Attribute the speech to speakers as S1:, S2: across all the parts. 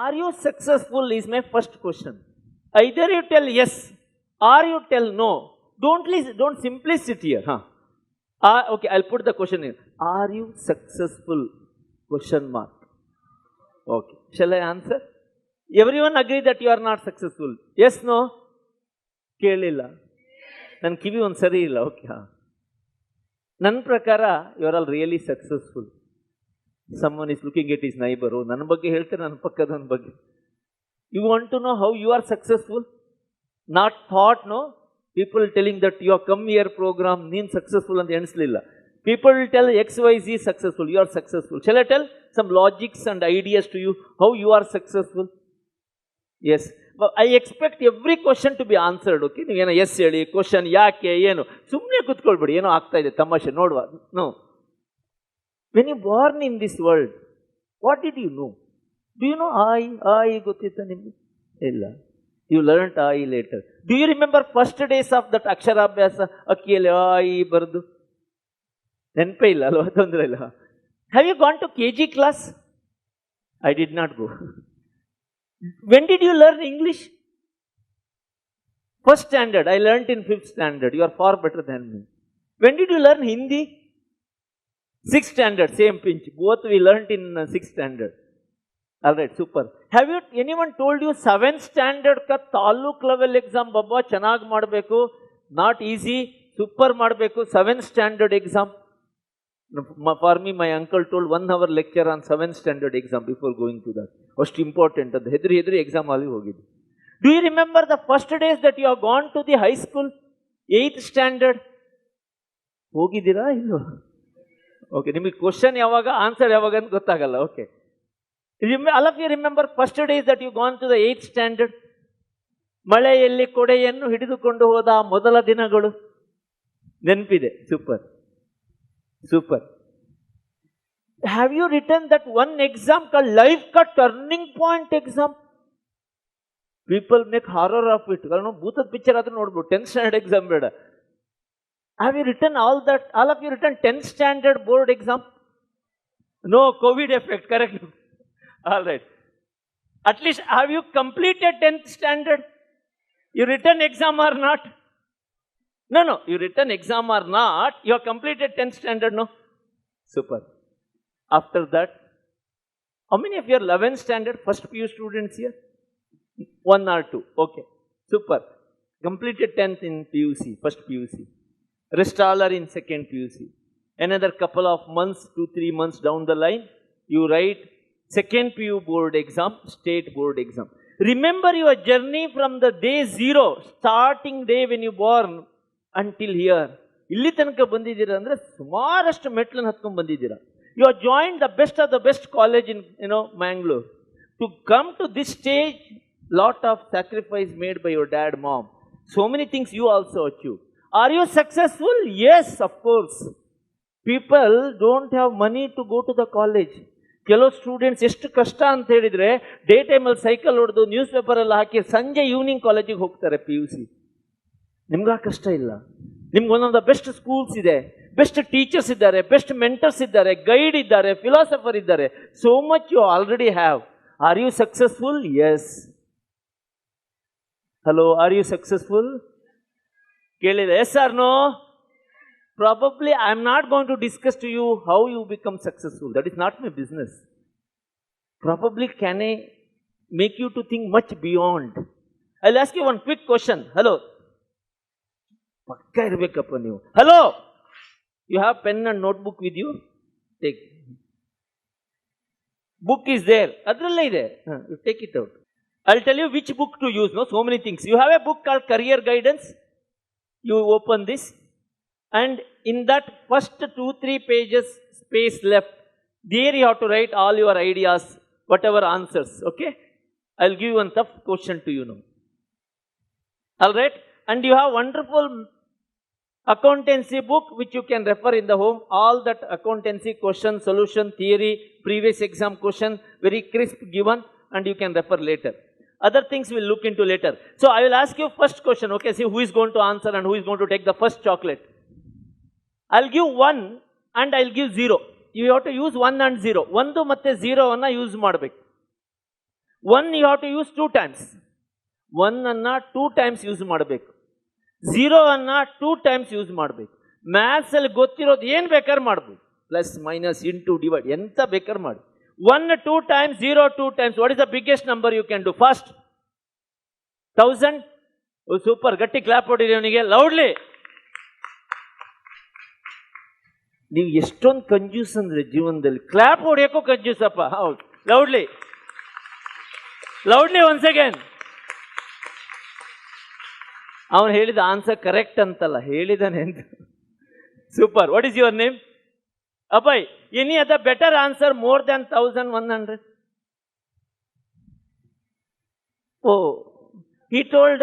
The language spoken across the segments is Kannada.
S1: are you successful is my first question. Either you tell yes or you tell no. Don't simply sit here. Okay, I'll put the question in. Are you successful? Question mark. Okay. Shall I answer? Everyone agree that you are not successful. Yes, no? ಕೇಳಿಲ್ಲ. ನನ್ನ ಕಿವಿ ಒಂದು ಸರಿ ಇಲ್ಲ. ಓಕೆ. ನನ್ನ ಪ್ರಕಾರ you are all really successful. Someone is looking at his neighbor. ನನ್ನ ಬಗ್ಗೆ ಹೇಳ್ತಾರೆ, ನನ್ನ ಪಕ್ಕದವನ ಬಗ್ಗೆ. You want to know how you are successful? Not thought, no? People telling that you have come here program, ನೀನು successful ಅಂತ ಎಣಿಸಲಿಲ್ಲ. People will tell XYZ successful, you are successful. Shall I tell some logics and ideas to you how you are successful? Yes. But I expect every question to be answered. Okay? ನೀವೇನೋ ಎಸ್ ಹೇಳಿ, ಕ್ವಶನ್ ಯಾಕೆ ಏನು, ಸುಮ್ಮನೆ ಕೂತ್ಕೊಳ್ಬೇಡಿ, ಏನೋ ಆಗ್ತಾ ಇದೆ ತಮಾಷೆ ನೋಡುವ. No. When you born in this world, what did you know? Do you know I ಗೊತ್ತಿತ್ತ ನಿಮಗೆ? ಇಲ್ಲ. You learnt I later. Do you remember first days of that ಅಕ್ಷರಾಭ್ಯಾಸ? ಅಕ್ಕಿಯಲ್ಲಿ I ಬರೆದು ನೆನಪೇ ಇಲ್ಲ ಅಲ್ವಾ? ತೊಂದರೆ ಇಲ್ಲ. Have you gone to KG class? I did not go. When did you learn English? First standard. I learnt in 5th standard. You are far better than me. When did you learn Hindi? 6th standard. Same pinch. Both we learnt in 6th standard. Alright, super. Have you anyone told you 7th standard ka taluk level exam baba chanag ಮಾಡಬೇಕು, not easy, super ಮಾಡಬೇಕು, 7th standard exam? For me, my uncle told 1 hour lecture on 7th standard exam before going to that. Most important. ಅದು ಹೆದರಿ exam ಅಲ್ಲಿ ಹೋಗಿದ್ದು. Do you remember the first days that you have gone to the high school? 8th standard. ಹೋಗಿದ್ದೀರಾ ಇಲ್ವಾ? ಓಕೆ, ನಿಮಗೆ ಕ್ವಶನ್ ಯಾವಾಗ ಆನ್ಸರ್ ಯಾವಾಗ ಅಂತ ಗೊತ್ತಾಗಲ್ಲ. Okay, all of you remember first days that you gone to the 8th standard? ಮಳೆಯಲ್ಲಿ ಕೊಡೆಯನ್ನು ಹಿಡಿದುಕೊಂಡು ಹೋದ ಮೊದಲ ದಿನಗಳು ನೆನಪಿದೆ. Super. Have you written that one exam called life ka turning point exam? People make horror of it. ಕಾರಣ ಭೂತದ ಪಿಕ್ಚರ್ ಆದ್ರೂ ನೋಡ್ಬೋದು. 10th standard exam ಬೇಡ. Have you written all that? All of you written 10th standard board exam? No, COVID effect, correct? All right. At least have you completed 10th standard? You written exam or not? No. You written exam or not? You have completed 10th standard, no? Super. After that, how many of you are 11th standard first PU students here? 1 or 2. Okay. Super. Completed 10th in PUC, first PUC. Rest all are in second PUC. Another couple of months, 2-3 months down the line, you write second PU board exam, state board exam. Remember your journey from the day 0, starting day when you born until here. ಇಲ್ಲಿ ತನಕ ಬಂದಿದ್ದೀರಾ ಅಂದರೆ ಸುಮಾರಷ್ಟು ಮೆಟ್ಲನ್ನು ಹತ್ಕೊಂಡು ಬಂದಿದ್ದೀರಾ. You have joined the best of the best college in Mangalore. To come to this stage, lot of sacrifice made by your dad, mom. So many things you also achieved. Are you successful? Yes, of course. People don't have money to go to the college. ಕೆಲವು ಸ್ಟೂಡೆಂಟ್ಸ್ ಎಷ್ಟು ಕಷ್ಟ ಅಂತ ಹೇಳಿದರೆ ಡೇ ಟೈಮಲ್ಲಿ ಸೈಕಲ್ ಹೊಡೆದು ನ್ಯೂಸ್ ಪೇಪರಲ್ಲಿ ಹಾಕಿ ಸಂಜೆ ಈವ್ನಿಂಗ್ ಕಾಲೇಜಿಗೆ ಹೋಗ್ತಾರೆ PUC. ನಿಮ್ಗೆ ಕಷ್ಟ ಇಲ್ಲ. ನಿಮ್ಗೆ one of the best schools ಇದೆ, ಬೆಸ್ಟ್ ಟೀಚರ್ಸ್ ಇದ್ದಾರೆ, ಬೆಸ್ಟ್ ಮೆಂಟರ್ಸ್ ಇದ್ದಾರೆ, ಗೈಡ್ ಇದ್ದಾರೆ, ಫಿಲಾಸಫರ್ ಇದ್ದಾರೆ. So much you already have. Are you successful? Yes. Hello, are you successful? ಕೇಳಿದೆ yes or no? Probably I am not going to discuss to you how you become successful. That is not my business. Probably can I make you to think much beyond. I'll ask you one quick question. Hello. Pakka irbekappa ನೀವು. Hello. You have pen and notebook with you? Take. Book is there. Adralle ide. You take it out. I'll tell you which book to use. No, so many things. You have a book called Career Guidance. You open this. And in that first 2-3 pages space left, there you have to write all your ideas, whatever answers. Okay? I'll give you one tough question to you now. Alright? And you have wonderful accountancy book which you can refer in the home. All that accountancy question, solution, theory, previous exam question, very crisp given, and you can refer later. Other things we'll look into later. So I will ask you first question. Okay? See who is going to answer and who is going to take the first chocolate. I'll give 1 and I'll give 0. You have to use 1 and 0. 1 ಮತ್ತೆ 0 ಅನ್ನ ಯೂಸ್ ಮಾಡಬೇಕು. 1 you have to use 2 times. 1 ಅನ್ನ 2 times ಯೂಸ್ ಮಾಡಬೇಕು. 0 ಅನ್ನ 2 times ಯೂಸ್ ಮಾಡಬೇಕು. ಮ್ಯಾಥ್ಸ್ ಅಲ್ಲಿ ಗೊತ್ತಿರೋದು ಏನು ಬೇಕಾದ್ರೆ ಮಾಡ್ಬೋದು. ಪ್ಲಸ್ ಮೈನಸ್ ಇಂಟು ಡಿವೈಡ್ ಎಂತ ಬೇಕಾದ್ರೆ ಮಾಡಿ. 1 2 times, 0 2 times. What is the biggest number you can do fast? 1000. Super, ಗಟ್ಟಿ ಕ್ಲಾಪ್ ಹೊಡಿರಿ ಅವನಿಗೆ ಲೌಡ್ಲಿ. ನೀವು ಎಷ್ಟೊಂದು ಕಂಜೂಸ್ ಅಂದ್ರೆ ಜೀವನದಲ್ಲಿ, ಕ್ಲಾಪ್ ಹೊಡಿಯೋಕ್ಕೂ ಕಂಜೂಸಪ್ಪ. ಹೌದು, ಲೌಡ್ಲಿ ಲೌಡ್ಲಿ ಒನ್ಸ್ ಅಗೇನ್. ಅವನು ಹೇಳಿದ ಆನ್ಸರ್ ಕರೆಕ್ಟ್ ಅಂತಲ್ಲ, ಹೇಳಿದಾನೆ ಅಂತ. Super. What is your name? Abhay. Any other better answer more than 1100? Oh, he told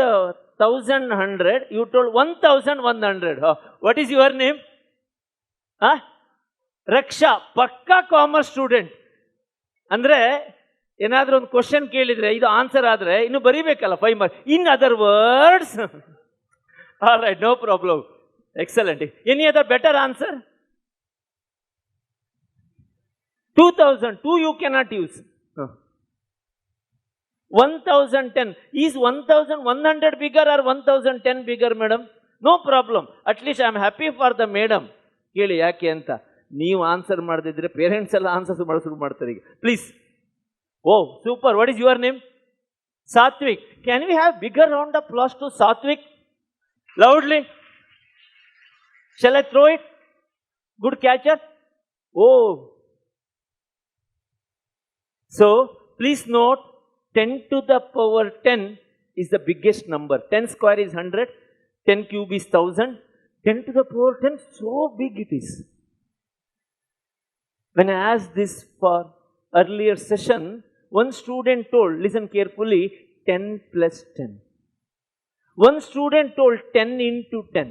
S1: 1100, you told 1100. What is your name? ರಕ್ಷಾ. ಪಕ್ಕಾ ಕಾಮರ್ಸ್ ಸ್ಟೂಡೆಂಟ್. ಅಂದ್ರೆ ಏನಾದ್ರೂ ಒಂದು ಕ್ವಶನ್ ಕೇಳಿದ್ರೆ ಇದು ಆನ್ಸರ್ ಆದ್ರೆ ಇನ್ನು ಬರೀಬೇಕಲ್ಲ 5 marks. In other words. All right, no problem. Excellent. Any other better answer? 2000. 2 you cannot use. 1010. Is 1100 bigger or 1010 bigger, madam? No problem. At least I am happy for the madam. ಕೇಳಿ ಯಾಕೆ ಅಂತ. ನೀವು ಆನ್ಸರ್ ಮಾಡದಿದ್ರೆ ಪೇರೆಂಟ್ಸ್ ಎಲ್ಲ ಆನ್ಸರ್ ಮಾಡೋದು ಶುರು ಮಾಡ್ತಾರೆ ಈಗ. Please. Oh super. What is your name? Sathvik. Can we have bigger round of applause to Sathvik? Loudly. Shall I throw it? Good catcher. Oh, so please note, 10 to the power 10 is the biggest number. 10 square is 100. 10 cube is 1000. 10 to the power 10, so big it is. When I asked this for earlier session, one student told, listen carefully, 10 plus 10. One student told 10 into 10.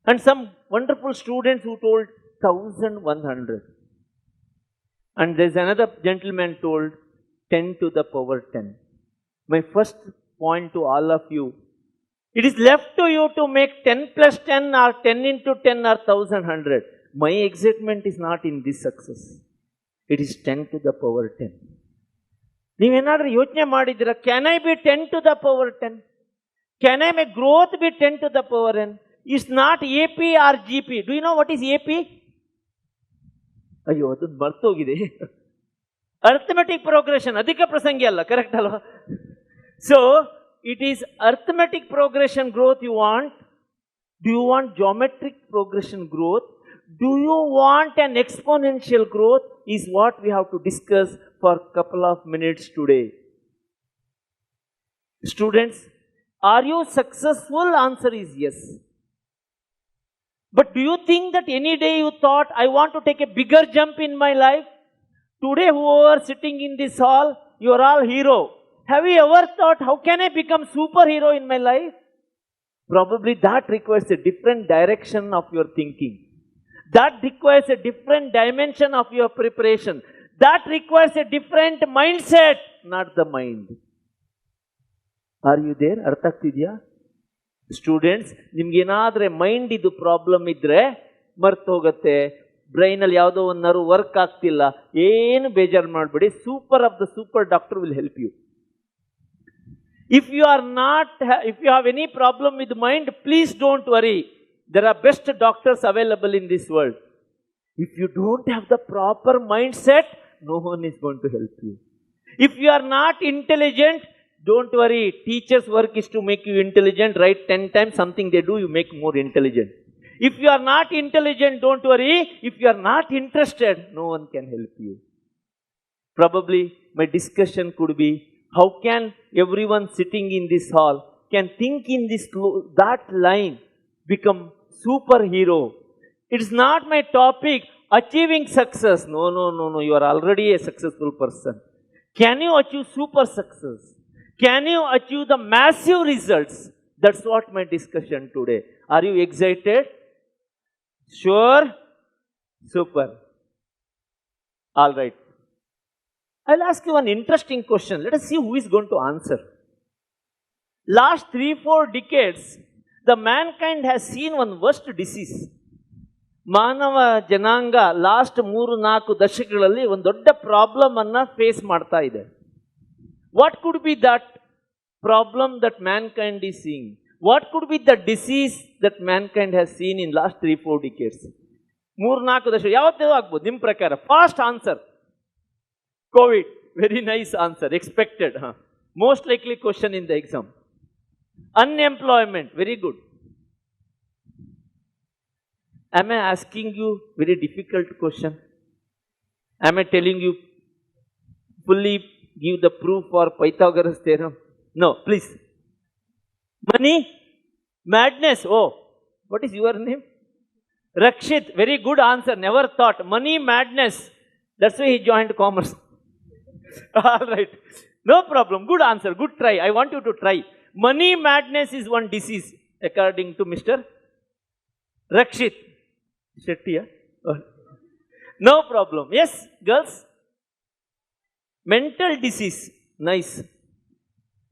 S1: And some wonderful students who told 1100. And there's another gentleman told 10 to the power 10. My first point to all of you, it is left to you to make 10 plus 10 or 10 into 10 or 1100. My excitement is not in this success. It is 10 to the power 10. ನೀವೇನಾದ್ರೂ ಯೋಚನೆ ಮಾಡಿದ್ದೀರಾ, can I B 10 to the power 10? Can I may growth B 10 to the power n? Is not AP or GP. Do you know what is AP? ಅಯ್ಯೋ, ಅದು ಮರ್ತೋಗಿದೆ. Arithmetic progression. ಅಧಿಕ ಪ್ರಸಂಗಿ ಅಲ್ಲ, ಕರೆಕ್ಟ್ ಅಲ್ವಾ? So it is arithmetic progression growth you want. Do you want geometric progression growth? Do you want an exponential growth? Is what we have to discuss for a couple of minutes today. Students, are you successful? Answer is yes. But do you think that any day you thought, I want to take a bigger jump in my life? Today, whoever sitting in this hall, you are all hero. Have you ever thought, how can I become superhero in my life? Probably that requires a different direction of your thinking. That requires a different dimension of your preparation. That requires a different mindset, not the mind. Are you there? ಅರ್ಥ ಆಗ್ತಿದ್ಯಾ? ಸ್ಟೂಡೆಂಟ್ಸ್, ನಿಮ್ಗೇನಾದ್ರೆ ಮೈಂಡ್ ಇದು ಪ್ರಾಬ್ಲಮ್ ಇದ್ರೆ ಮರ್ತೋಗತ್ತೆ, ಬ್ರೈನಲ್ಲಿ ಯಾವುದೋ ಒಂದು ನರ್ವ್ ವರ್ಕ್ ಆಗ್ತಿಲ್ಲ, ಏನು ಬೇಜಾರು ಮಾಡಬೇಡಿ. Super of the super doctor will help you. If you have any problem with mind, please don't worry. There are best doctors available in this world. If you don't have the proper mindset, no one is going to help you. If you are not intelligent, don't worry. Teacher's work is to make you intelligent. Write 10 times, something they do, you make more intelligent. If you are not intelligent, don't worry. If you are not interested, no one can help you. Probably my discussion could be, how can everyone sitting in this hall can think in that line, become superhero? It's not my topic, achieving success. No. You are already a successful person. Can you achieve super success? Can you achieve the massive results? That's what my discussion today. Are you excited? Sure? Super. All right. I'll ask you one interesting question. Let us see who is going to answer. Last 3-4 decades, the mankind has seen one worst disease. ಮಾನವ ಜನಾಂಗ ಲಾಸ್ಟ್ 3-4 ದಶಕಗಳಲ್ಲಿ ಒಂದು ದೊಡ್ಡ ಪ್ರಾಬ್ಲಮ್ ಅನ್ನ ಫೇಸ್ ಮಾಡ್ತಾ ಇದೆ. What could be that problem that mankind is seeing? What could be the disease that mankind has seen in last 3-4 decades? 3-4 ದಶಕ ಯಾವತ್ತೇದೋ ಆಗ್ಬೋದು ನಿಮ್ಮ ಪ್ರಕಾರ. Fast answer. COVID. Very nice answer. Expected. Most likely question in the exam. Unemployment. Very good. Am I asking you very difficult question? Am I telling you fully give the proof for Pythagoras theorem? No, please. Money? Madness. Oh, what is your name? Rakshit. Very good answer. Never thought. Money, madness. That's why he joined commerce. All right. No problem. Good answer. Good try. I want you to try. Money madness is one disease, according to Mr. Rakshit. Shettiya? No problem. Yes, girls? Mental disease. Nice.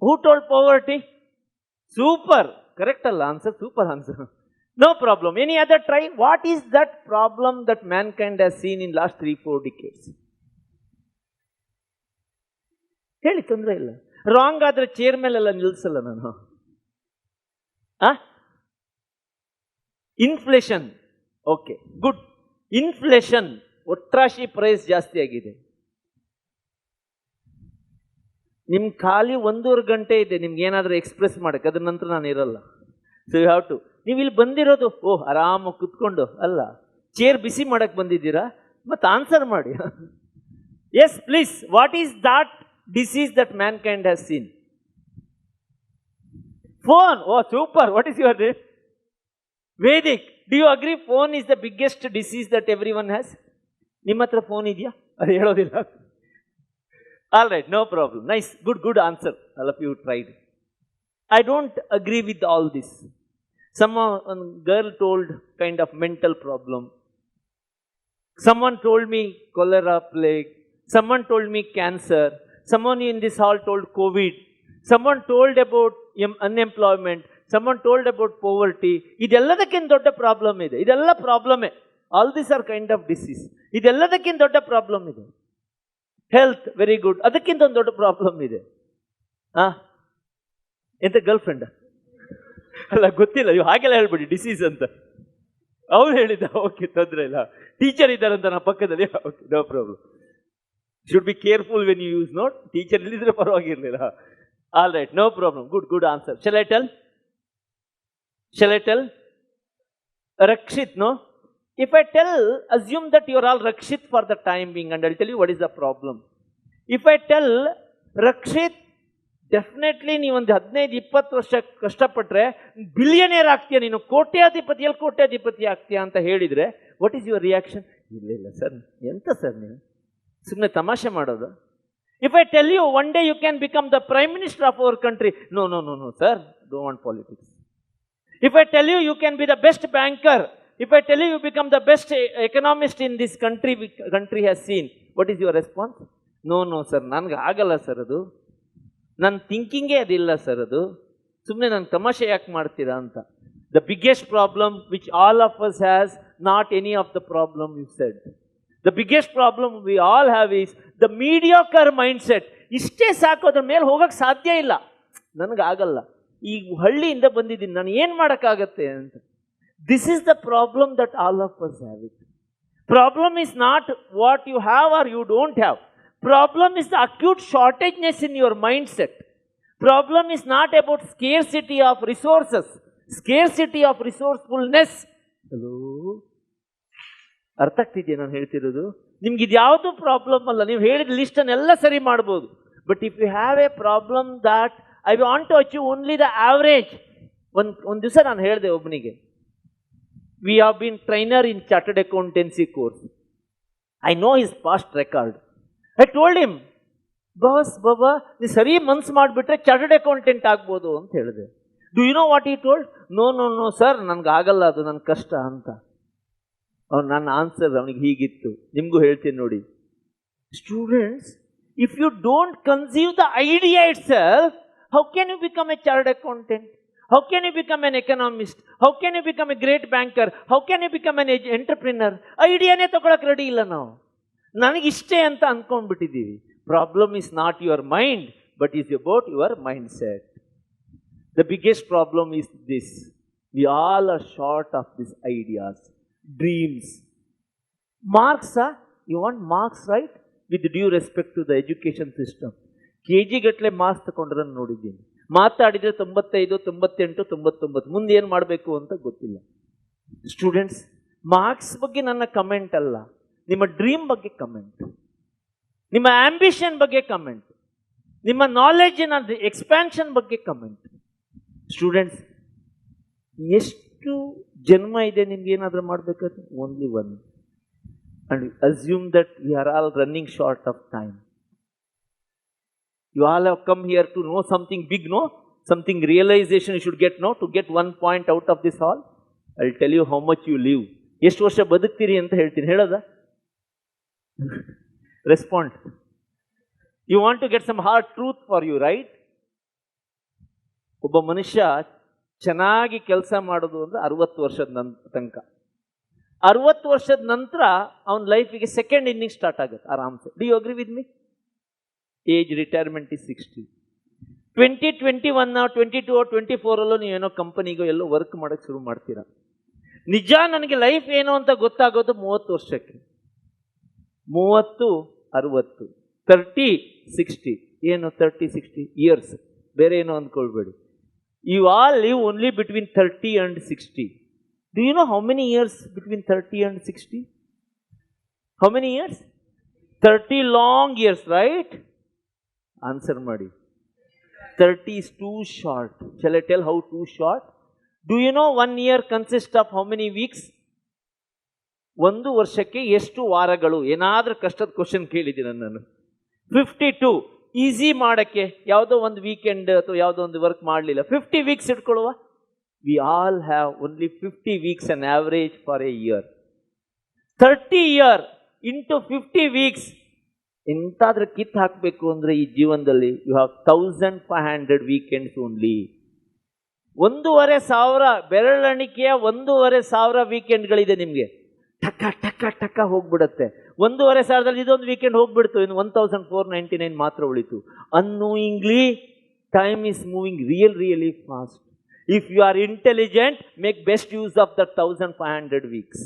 S1: Who told poverty? Super. Correct answer. Super answer. No problem. Any other try? What is that problem that mankind has seen in last 3-4 decades? ಹೇಳಿ, ತೊಂದರೆ ಇಲ್ಲ. ರಾಂಗ್ ಆದ್ರೆ ಚೇರ್ ಮೇಲೆಲ್ಲ ನಿಲ್ಸಲ್ಲ ನಾನು. ಇನ್ಫ್ಲೇಷನ್. Okay, good. ಇನ್ಫ್ಲೇಷನ್, ಒಟ್ರಾಶಿ ಪ್ರೈಸ್ ಜಾಸ್ತಿ ಆಗಿದೆ. ನಿಮ್ ಖಾಲಿ 1.5 ಗಂಟೆ ಇದೆ ನಿಮ್ಗೆ ಏನಾದರೂ ಎಕ್ಸ್ಪ್ರೆಸ್ ಮಾಡಕ್ಕೆ, ಅದ್ರ ನಂತರ ನಾನು ಇರಲ್ಲ. So you have to. ನೀವು ಇಲ್ಲಿ ಬಂದಿರೋದು ಆರಾಮಾಗಿ ಕುತ್ಕೊಂಡು ಅಲ್ಲ, ಚೇರ್ ಬಿಸಿ ಮಾಡಕ್ಕೆ ಬಂದಿದ್ದೀರಾ, ಮತ್ತೆ ಆನ್ಸರ್ ಮಾಡಿ. Yes please. What is that disease that mankind has seen? Phone. Oh, super. What is your name? Vedic. Do you agree phone is the biggest disease that everyone has? ನಿಮ್ಮ ಹತ್ರ ಫೋನ್ ಇದೆಯಾ? ಅದು ಹೇಳೋದಿಲ್ಲ. All right, no problem. Nice. Good answer. All of you tried. I don't agree with all this. One girl told kind of mental problem. Someone told me cholera plague. Someone told me cancer. Someone in this hall told COVID. Someone told about unemployment. Someone told about poverty. ಇದೆಲ್ಲದಕ್ಕಿಂತ ದೊಡ್ಡ ಪ್ರಾಬ್ಲಮ್ ಇದೆ. ಇದೆಲ್ಲ ಪ್ರಾಬ್ಲಮೇ. All this are kind of disease. ಇದೆಲ್ಲದಕ್ಕಿಂತ ದೊಡ್ಡ ಪ್ರಾಬ್ಲಮ್ ಇದೆ. ಹೆಲ್ತ್. Very good. ಅದಕ್ಕಿಂತ ಒಂದು ದೊಡ್ಡ ಪ್ರಾಬ್ಲಮ್ ಇದೆ. ಎಂತ ಗರ್ಲ್ ಫ್ರೆಂಡ್ ಅಲ್ಲ, ಗೊತ್ತಿಲ್ಲ. ಇವು ಹಾಗೆಲ್ಲ ಹೇಳ್ಬಿಡಿ ಡಿಸೀಸ್ ಅಂತ. ಅವ್ರು ಹೇಳಿದ್ದ. ಓಕೆ, ತೊಂದರೆ ಇಲ್ಲ. ಟೀಚರ್ ಇದ್ದಾರಂತ ನಮ್ಮ ಪಕ್ಕದಲ್ಲಿ. Okay, no problem. Should be careful when you use note. Teacher illidre paravagiirilla. All right, no problem. Good answer. Shall I tell? Rakshit, no? If I tell, assume that you are all Rakshit for the time being, and I'll tell you what is the problem. If I tell Rakshit, definitely ನೀವು ಒಂದು 15-20 ವರ್ಷ ಕಷ್ಟಪಟ್ಟರೆ ಬಿಲಿಯನೇರ್ ಆಗ್ತೀಯ, ನೀನು ಕೋಟ್ಯಾಧಿಪತಿ ಆಗ್ತೀಯ ಅಂತ ಹೇಳಿದ್ರೆ, ವಾಟ್ ಈಸ್ ಯುವರ್ ರಿಯಾಕ್ಷನ್? ಇಲ್ಲ ಸರ್, ಎಂತ ಸರ್ ನೀವು ಸುಮ್ಮನೆ ತಮಾಷೆ ಮಾಡೋದು? If I tell you one day you can become the prime minister of our country, no sir, don't want politics. If I tell you can be the best banker, if I tell you become the best economist in this country has seen, what is your response? No sir, ನನಗೆ ಆಗಲ್ಲ ಸರ್, ಅದು ನನ್ನ ಥಿಂಕಿಂಗೇ ಅದಿಲ್ಲ ಸರ್, ಅದು ಸುಮ್ಮನೆ ನಂಗೆ ತಮಾಷೆ ಯಾಕೆ ಮಾಡ್ತೀರಾ ಅಂತ. The biggest problem which all of us has, not any of the problem you said. The biggest problem we all have is the mediocre mindset. ಇಷ್ಟೇ ಸಾಕು, ಅದ್ರ ಮೇಲೆ ಹೋಗಕ್ಕೆ ಸಾಧ್ಯ ಇಲ್ಲ, ನನಗಾಗಲ್ಲ, ಈ ಹಳ್ಳಿಯಿಂದ ಬಂದಿದ್ದೀನಿ, ನಾನು ಏನು ಮಾಡೋಕ್ಕಾಗತ್ತೆ ಅಂತ. This is the problem that all of us have it. Problem is not what you have are you don't have. Problem is the acute shortageness in your mind set. Problem is not about scarcity of resources, scarcity of resourcefulness. Hello, ಅರ್ಥ ಆಗ್ತಿದೆಯಾ ನಾನು ಹೇಳ್ತಿರೋದು? ನಿಮ್ಗೆ ಇದು ಯಾವುದು ಪ್ರಾಬ್ಲಮ್ ಅಲ್ಲ, ನೀವು ಹೇಳಿದ ಲಿಸ್ಟನ್ನೆಲ್ಲ ಸರಿ ಮಾಡ್ಬೋದು. But if you have a problem that I want to achieve only the average. ಒಂದು ದಿವಸ ನಾನು ಹೇಳಿದೆ ಒಬ್ಬನಿಗೆ, we have been trainer in chartered accountancy course. I know his past record. I told him, ಬಾಬಾ ನೀವು ಸರಿ ಮನ್ಸು ಮಾಡಿಬಿಟ್ರೆ ಚಾರ್ಟರ್ಡ್ ಅಕೌಂಟೆಂಟ್ ಆಗ್ಬೋದು ಅಂತ ಹೇಳಿದೆ. Do you know what I told? No sir, ನನಗೆ ಆಗಲ್ಲ, ಅದು ನನ್ನ ಕಷ್ಟ ಅಂತ. ನನ್ನ ಆನ್ಸರ್ ಅವನಿಗೆ ಹೀಗಿತ್ತು, ನಿಮಗೂ ಹೇಳ್ತೀನಿ ನೋಡಿ. Students, if you don't conceive the idea itself, how can you become a chartered accountant? How can you become an economist? How can you become a great banker? How can you become an entrepreneur? ಐಡಿಯಾನೇ ತಗೊಳಕ್ಕೆ ರೆಡಿ ಇಲ್ಲ ನಾವು. ನನಗಿಷ್ಟೇ ಅಂತ ಅಂದ್ಕೊಂಡ್ಬಿಟ್ಟಿದ್ದೀವಿ. Problem is not your mind, but it's about your mindset. The biggest problem is this. We all are short of these ideas, dreams. Marks, you want marks, right? With due respect to the education system. KG ಗಟ್ಟಲೆ ಮಾರ್ಕ್ಸ್ ತಗೊಂಡ್ರನ್ನು ನೋಡಿದ್ದೀನಿ. ಮಾತಾಡಿದರೆ 95, 98, 99. ಮುಂದೆ ಏನು ಮಾಡಬೇಕು ಅಂತ ಗೊತ್ತಿಲ್ಲ. ಸ್ಟೂಡೆಂಟ್ಸ್, ಮಾರ್ಕ್ಸ್ ಬಗ್ಗೆ ನನ್ನ ಕಮೆಂಟ್ ಅಲ್ಲ, ನಿಮ್ಮ ಡ್ರೀಮ್ ಬಗ್ಗೆ ಕಮೆಂಟ್, ನಿಮ್ಮ ಆಂಬಿಷನ್ ಬಗ್ಗೆ ಕಮೆಂಟ್, ನಿಮ್ಮ ನಾಲೆಡ್ಜಿನ ಎಕ್ಸ್ಪ್ಯಾನ್ಷನ್ ಬಗ್ಗೆ ಕಮೆಂಟ್. ಸ್ಟೂಡೆಂಟ್ಸ್, ಎಷ್ಟು ಜನ್ಮ ಇದೆ ನಿಮ್ಗೆ ಏನಾದರೂ ಮಾಡಬೇಕಾದ್ರೆ? Only one. And assume that we are all running short of time. You all have come here to know something big, no? Something realization you should get, no? To get 1 point out of this hall. I'll tell you how much you live. ಎಷ್ಟು ವರ್ಷ ಬದುಕ್ತೀರಿ ಅಂತ ಹೇಳ್ತೀನಿ, ಹೇಳೋದ? Respond. You want to get some hard truth for you, right? ಒಬ್ಬ ಮನುಷ್ಯ ಚೆನ್ನಾಗಿ ಕೆಲಸ ಮಾಡೋದು ಅಂದರೆ 60 ವರ್ಷದ ತನಕ. 60 ವರ್ಷದ ನಂತರ ಅವನ ಲೈಫಿಗೆ ಸೆಕೆಂಡ್ ಇನ್ನಿಂಗ್ ಸ್ಟಾರ್ಟ್ ಆಗುತ್ತೆ ಆರಾಮ್ಸೆ. Do you agree with me? Age retirement is 60. 2021 22 24 ನೀವೇನೋ ಕಂಪನಿಗೋ ಎಲ್ಲೋ ವರ್ಕ್ ಮಾಡೋಕ್ಕೆ ಶುರು ಮಾಡ್ತೀರಾ. ನಿಜ ನನಗೆ ಲೈಫ್ ಏನು ಅಂತ ಗೊತ್ತಾಗೋದು 30 ವರ್ಷಕ್ಕೆ. 30, 60, 30, 60. ಏನು 30, 60 ಇಯರ್ಸ್, ಬೇರೆ ಏನೋ ಅಂದ್ಕೊಳ್ಬೇಡಿ. You all live only between 30 and 60. Do you know how many years between 30 and 60? How many years? 30 long years, right? Answer madi. 30 is too short. Shall I tell how too short? Do you know 1 year consists of how many weeks? 1 ವರ್ಷಕ್ಕೆ ಎಷ್ಟು ವಾರಗಳು? ಏನಾದರೂ ಕಷ್ಟದ ಕ್ವಶನ್ ಕೇಳಿದ್ದೀನಿ ನಾನು. 52. ಈಸಿ ಮಾಡೋಕ್ಕೆ ಯಾವುದೋ ಒಂದು ವೀಕೆಂಡ್ ಅಥವಾ ಯಾವುದೋ ಒಂದು ವರ್ಕ್ ಮಾಡಲಿಲ್ಲ, 50 weeks ಇಟ್ಕೊಳ್ಳುವ. We all have only 50 weeks an average for a year. 30 year into 50 weeks. ಎಂತಾದ್ರೂ ಕಿತ್ತು ಹಾಕಬೇಕು ಅಂದರೆ ಈ ಜೀವನದಲ್ಲಿ you have 1500 weekends only. 1500 ಬೆರಳೆಣಿಕೆಯ 1500 ವೀಕೆಂಡ್ಗಳಿದೆ ನಿಮಗೆ. ಟಕ್ಕ ಟಕ್ಕ ಟಕ್ಕ ಹೋಗ್ಬಿಡುತ್ತೆ. 1500 ಇದೊಂದು ವೀಕೆಂಡ್ ಹೋಗ್ಬಿಡ್ತು, ಇನ್ನು 1499 ಮಾತ್ರ ಉಳಿತು. Unknowingly time is moving really fast. If you are intelligent, make best use of the 1500 weeks.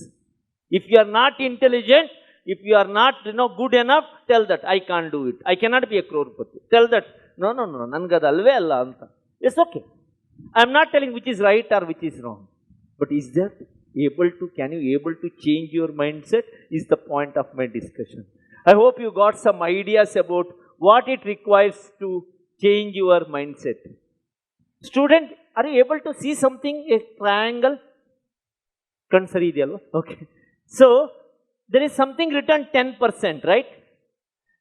S1: If you are not intelligent, if you are not good enough, tell that I can't do it. I cannot be a crorepati. Tell that no, nangada alve alla anta. It's okay. I am not telling which is right or which is wrong. But is that can you able to change your mindset? Is the point of my discussion. I hope you got some ideas about what it requires to change your mindset. Student, are you able to see something? A triangle? Kansari ideyalva? Okay. So, there is something written 10%, right?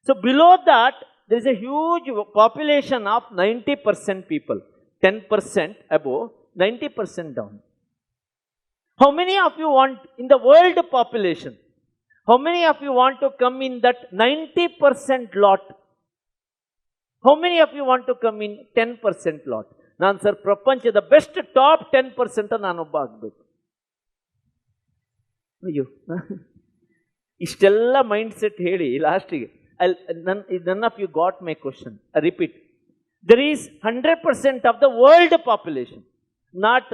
S1: So, below that, there is a huge population of 90% people. 10% above, 90% down. How many of you want, in the world population, how many of you want to come in that 90% lot? How many of you want to come in 10% lot? ನಾನು ಸರ್ ಪ್ರಪಂಚದ ಬೆಸ್ಟ್ ಟಾಪ್ 10% ನಾನೊಬ್ಬ ಆಗಬೇಕು. ಅಯ್ಯೋ, ಇಷ್ಟೆಲ್ಲ ಮೈಂಡ್ ಸೆಟ್ ಹೇಳಿ ಲಾಸ್ಟಿಗೆ none of you got my question. I repeat. There is 100% of the world population, not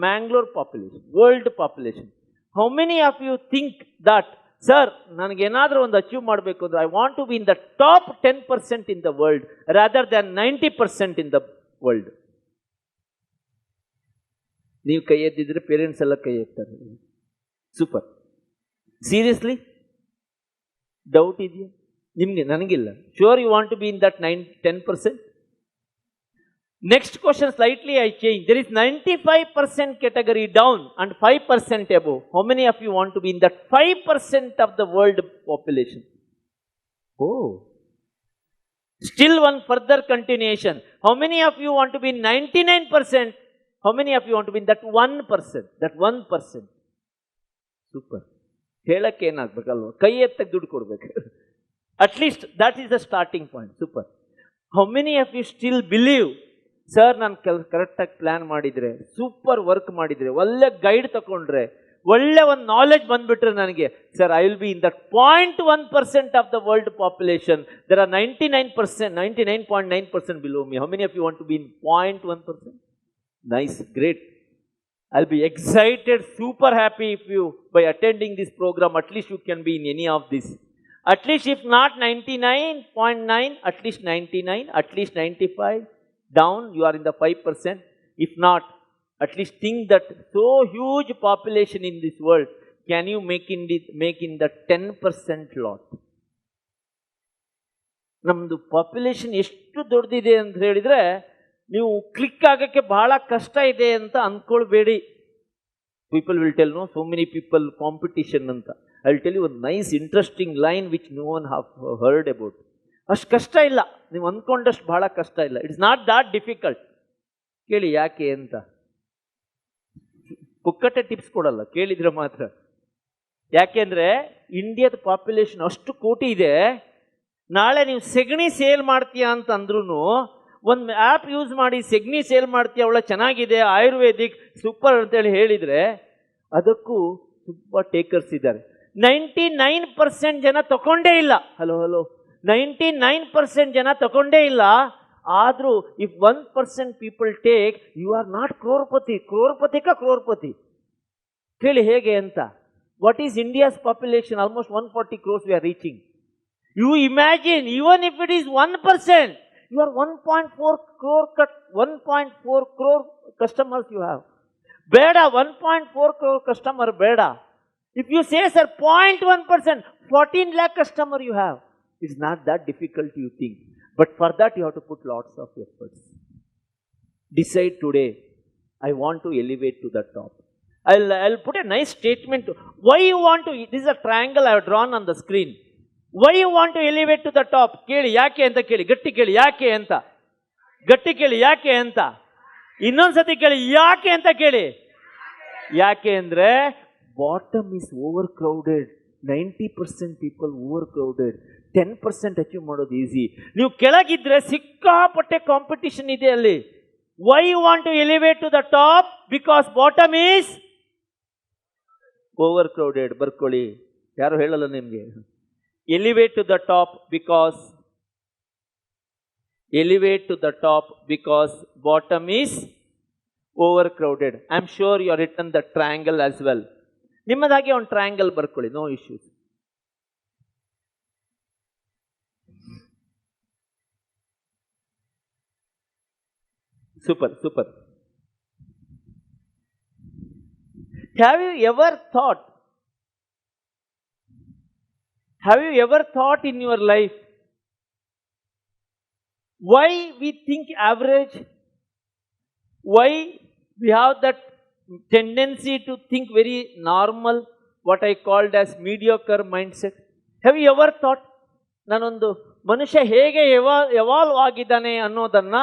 S1: Mangalore population, world population. How many of you think that, sir, ನನಗೇನಾದರೂ ಒಂದು ಅಚೀವ್ ಮಾಡಬೇಕು ಅಂದರೆ I want to be in the top 10% in the world rather than 90% in the world? ನೀವು ಕೈ ಎದ್ದಿದ್ರೆ ಪೇರೆಂಟ್ಸ್ ಎಲ್ಲ ಕೈ ಎತ್ತಾರೆ. ಸೂಪರ್. ಸೀರಿಯಸ್ಲಿ ಡೌಟ್ ಇದೆಯಾ ನಿಮಗೆ? ನನಗಿಲ್ಲ. Sure you want to be in that 10%? Next question slightly I change. There is 95% category down and 5% above. How many of you want to be in that 5% of the world population? Oh. Still one further continuation. How many of you want to be in 99%? How many of you want to be in that 1%? That 1%. Super. ಹೇಳಕ್ಕೆ ಏನಾಗಬೇಕಲ್ವ? ಕೈ ಎತ್ತಕ್ಕೆ ದುಡ್ಡು ಕೊಡಬೇಕು. At least that is the starting point. Super. How many of you still believe, sir ನಾನು ಕರೆಕ್ಟಾಗಿ ಪ್ಲ್ಯಾನ್ ಮಾಡಿದರೆ, ಸೂಪರ್ ವರ್ಕ್ ಮಾಡಿದರೆ, ಒಳ್ಳೆ ಗೈಡ್ ತಗೊಂಡ್ರೆ ಒಳ್ಳೆ ಒಂದು ನಾಲೆಜ್ ಬಂದ್ಬಿಟ್ರೆ ನನಗೆ, sir I will be in that 0.1% of the world population. There are 99.9% below me. How many of you want to be in 0.1%? Nice, great. I'll be excited, super happy if you, by attending this program, at least you can be in any of this. At least if not 99.9, at least 99, at least 95, down you are in the 5%. If not, at least think that so huge population in this world, can you make in the 10% lot? ನಮ್ಮದು ಪಾಪ್ಯುಲೇಷನ್ ಎಷ್ಟು ದೊಡ್ಡದಿದೆ ಅಂತ ಹೇಳಿದರೆ ನೀವು ಕ್ಲಿಕ್ ಆಗೋಕ್ಕೆ ಬಹಳ ಕಷ್ಟ ಇದೆ ಅಂತ ಅಂದ್ಕೊಳ್ಬೇಡಿ. People will tell no so many people competition ಅಂತ. I will tell you one nice interesting line which no one have heard about. ಅಷ್ಟು ಕಷ್ಟ ಇಲ್ಲ, ನೀವು ಅಂದ್ಕೊಂಡಷ್ಟು ಬಹಳ ಕಷ್ಟ ಇಲ್ಲ. It's not that difficult. ಕೇಳಿ ಯಾಕೆ ಅಂತ. ಪುಕ್ಕಟ್ಟೆ ಟಿಪ್ಸ್ ಕೊಡಲ್ಲ, ಕೇಳಿದ್ರೆ ಮಾತ್ರ. ಯಾಕೆಂದರೆ ಇಂಡಿಯಾದ ಪಾಪ್ಯುಲೇಷನ್ ಅಷ್ಟು ಕೋಟಿ ಇದೆ. ನಾಳೆ ನೀವು ಸೆಗಣಿ ಸೇಲ್ ಮಾಡ್ತೀಯಾ ಅಂತ ಅಂದ್ರೂ ಒಂದು ಆ್ಯಪ್ ಯೂಸ್ ಮಾಡಿ ಸೆಗಣಿ ಸೇಲ್ ಮಾಡ್ತೀಯ, ಅವಳ ಚೆನ್ನಾಗಿದೆ, ಆಯುರ್ವೇದಿಕ್ ಸೂಪರ್ ಅಂತೇಳಿ ಹೇಳಿದರೆ ಅದಕ್ಕೂ ತುಂಬ ಟೇಕರ್ಸ್ ಇದ್ದಾರೆ. 99% ಜನ ತಗೊಂಡೇ ಇಲ್ಲ. ಹಲೋ 99% ಜನ ತಗೊಂಡೇ ಇಲ್ಲ. ಆದರೂ if 1% people take, you are not crorepati. Crorepati ಕೇಳಿ ಹೇಗೆ ಅಂತ. What is India's population? Almost 140 crores we are reaching. You imagine, even if it is 1%, you are 1.4 crore customers you have. Beda 1.4 crore customer beda. If you say, sir, 0.1%, 14 lakh customer you have. It's not that difficult you think. But for that you have to put lots of efforts. Decide today, I want to elevate to the top. I'll put a nice statement. Why you want to, this is a triangle I have drawn on the screen. Why you want to elevate to the top? ಕೇಳಿ ಯಾಕೆ ಅಂತ ಕೇಳಿ, ಗಟ್ಟಿ ಕೇಳಿ ಯಾಕೆ ಅಂತ, ಗಟ್ಟಿ ಕೇಳಿ ಯಾಕೆ ಅಂತ, ಇನ್ನೊಂದ್ಸತಿ ಕೇಳಿ ಯಾಕೆ ಅಂತ ಕೇಳಿ. ಯಾಕೆ ಅಂದರೆ bottom is over crowded. 90% people over crowded. 10% achieve ಮಾಡೋದು ಈಸಿ. ನೀವು ಕೆಳಗಿದ್ರೆ ಸಿಕ್ಕಾಪಟ್ಟೆ ಕಾಂಪಿಟಿಷನ್ ಇದೆ ಅಲ್ಲಿ. Why you want to elevate to the top? Because bottom is over crowded. ಬರ್ಕೊಳ್ಳಿ, ಯಾರು ಹೇಳಲ್ಲ ನಿಮಗೆ. Elevate to the top because bottom is overcrowded. I am sure you have written the triangle as well. ನಿಮ್ಮದಾಗಿ ಒಂದು ಟ್ರಯಾಂಗಲ್ ಬರ್ಕೊಳ್ಳಿ, no issues. Super. Have you ever thought in your life why we think average? Why we have that tendency to think very normal, what I called as mediocre mindset? Have you ever thought? ನಾನೊಂದು ಮನುಷ್ಯ ಹೇಗೆ ಎವಾಲ್ವ್ ಆಗಿದ್ದಾನೆ ಅನ್ನೋದನ್ನು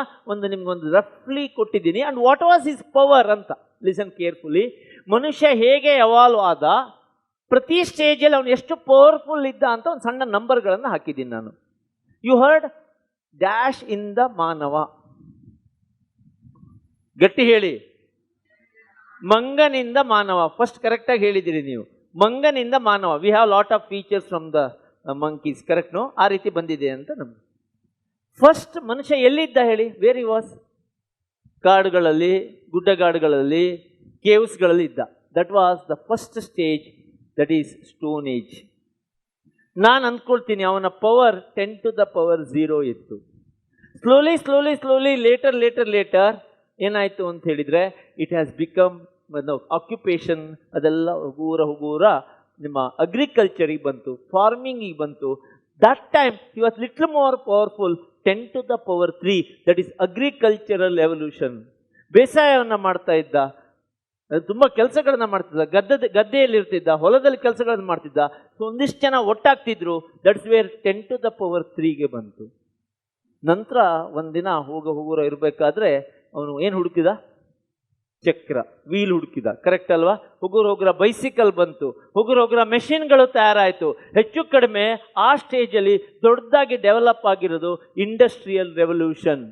S1: ನಿಮ್ಗೊಂದು ರಫ್ಲಿ ಕೊಟ್ಟಿದ್ದೀನಿ. And what was his power ಅಂತ. Listen carefully. ಮನುಷ್ಯ ಹೇಗೆ ಎವಾಲ್ವ್ ಆದ, ಪ್ರತಿ ಸ್ಟೇಜಲ್ಲಿ ಅವನು ಎಷ್ಟು ಪವರ್ಫುಲ್ ಇದ್ದ ಅಂತ ಒಂದು ಸಣ್ಣ ನಂಬರ್ಗಳನ್ನು ಹಾಕಿದ್ದೀನಿ ನಾನು. You heard dash in the ಮಾನವ. ಗಟ್ಟಿ ಹೇಳಿ. ಮಂಗನಿಂದ ಮಾನವ. ಫಸ್ಟ್ ಕರೆಕ್ಟಾಗಿ ಹೇಳಿದ್ದೀರಿ ನೀವು. ಮಂಗನಿಂದ ಮಾನವ. We have lot of features from the monkeys. Correct no? ಆ ರೀತಿ ಬಂದಿದೆ ಅಂತ ನಮ್ಗೆ. ಫಸ್ಟ್ ಮನುಷ್ಯ ಎಲ್ಲಿದ್ದ ಹೇಳಿ? Where he was? ಕಾಡುಗಳಲ್ಲಿ, ಗುಡ್ಡಗಾಡುಗಳಲ್ಲಿ, ಕೇವ್ಸ್ಗಳಲ್ಲಿ ಇದ್ದ. That was the first stage. That is stone age. ನಾನು ಅಂದ್ಕೊಳ್ತೀನಿ ಅವನ ಪವರ್ 10⁻0 ಇತ್ತು. ಸ್ಲೋಲಿ ಲೇಟರ್ ಏನಾಯಿತು ಅಂತ ಹೇಳಿದರೆ, ಇಟ್ ಹ್ಯಾಸ್ ಬಿಕಮ್ ಆಕ್ಯುಪೇಷನ್. ಅದೆಲ್ಲ ಹುಗೂರ ನಿಮ್ಮ ಅಗ್ರಿಕಲ್ಚರಿಗೆ ಬಂತು, ಫಾರ್ಮಿಂಗಿಗೆ ಬಂತು. That time he was little more powerful. 10⁻3, that is agricultural evolution. ಬೇಸಾಯವನ್ನು ಮಾಡ್ತಾ ಇದ್ದ, ತುಂಬ ಕೆಲಸಗಳನ್ನ ಮಾಡ್ತಿದ್ದ, ಗದ್ದೆಯಲ್ಲಿ ಇರ್ತಿದ್ದ, ಹೊಲದಲ್ಲಿ ಕೆಲಸಗಳನ್ನು ಮಾಡ್ತಿದ್ದ. ಸೊ ಒಂದಿಷ್ಟು ಜನ ಒಟ್ಟಾಗ್ತಿದ್ರು. ದಟ್ಸ್ ವೇರ್ 10⁻3ಗೆ ಬಂತು. ನಂತರ ಒಂದಿನ ಹೋಗೋರ ಇರಬೇಕಾದ್ರೆ ಅವನು ಏನು ಹುಡುಕಿದ? ಚಕ್ರ, ವೀಲ್ ಹುಡುಕಿದ. ಕರೆಕ್ಟ್ ಅಲ್ವಾ? ಹೋಗೋರ ಬೈಸಿಕಲ್ ಬಂತು. ಹೋಗೋರ ಮೆಷಿನ್ಗಳು ತಯಾರಾಯಿತು. ಹೆಚ್ಚು ಕಡಿಮೆ ಆ ಸ್ಟೇಜಲ್ಲಿ ದೊಡ್ಡದಾಗಿ ಡೆವಲಪ್ ಆಗಿರೋದು ಇಂಡಸ್ಟ್ರಿಯಲ್ ರೆವಲ್ಯೂಷನ್.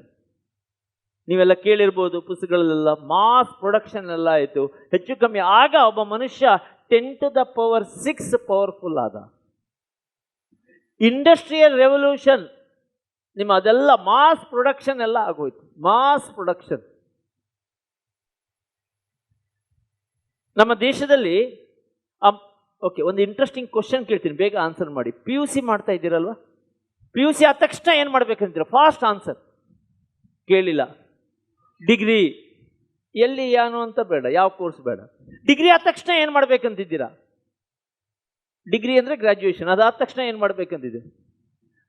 S1: ನೀವೆಲ್ಲ ಕೇಳಿರ್ಬೋದು ಪುಸ್ತಕಗಳಲ್ಲೆಲ್ಲ. ಮಾಸ್ ಪ್ರೊಡಕ್ಷನ್ ಎಲ್ಲ ಆಯಿತು. ಹೆಚ್ಚು ಕಮ್ಮಿ ಆಗ ಒಬ್ಬ ಮನುಷ್ಯ 10⁶ ಪವರ್ಫುಲ್ ಆದ. ಇಂಡಸ್ಟ್ರಿಯಲ್ ರೆವಲ್ಯೂಷನ್, ನಿಮ್ಮ ಅದೆಲ್ಲ ಮಾಸ್ ಪ್ರೊಡಕ್ಷನ್ ಎಲ್ಲ ಆಗೋಯ್ತು. ಮಾಸ್ ಪ್ರೊಡಕ್ಷನ್ ನಮ್ಮ ದೇಶದಲ್ಲಿ. ಓಕೆ, ಒಂದು ಇಂಟ್ರೆಸ್ಟಿಂಗ್ ಕ್ವಶನ್ ಕೇಳ್ತೀನಿ, ಬೇಗ ಆನ್ಸರ್ ಮಾಡಿ. PUC ಮಾಡ್ತಾ ಇದ್ದೀರಲ್ವಾ? PUC ಆದ ತಕ್ಷಣ ಏನು ಮಾಡ್ಬೇಕಂತೀರ? Fast answer. ಕೇಳಿಲ್ಲ. ಡಿಗ್ರಿ ಎಲ್ಲಿ ಏನು ಅಂತ ಬೇಡ, ಯಾವ ಕೋರ್ಸ್ ಬೇಡ. ಡಿಗ್ರಿ ಆದ ತಕ್ಷಣ ಏನು ಮಾಡ್ಬೇಕಂತಿದ್ದೀರಾ? ಡಿಗ್ರಿ ಅಂದರೆ ಗ್ರಾಜ್ಯುಯೇಷನ್. ಅದಾದ ತಕ್ಷಣ ಏನು ಮಾಡ್ಬೇಕಂತಿದ್ದೀರಾ?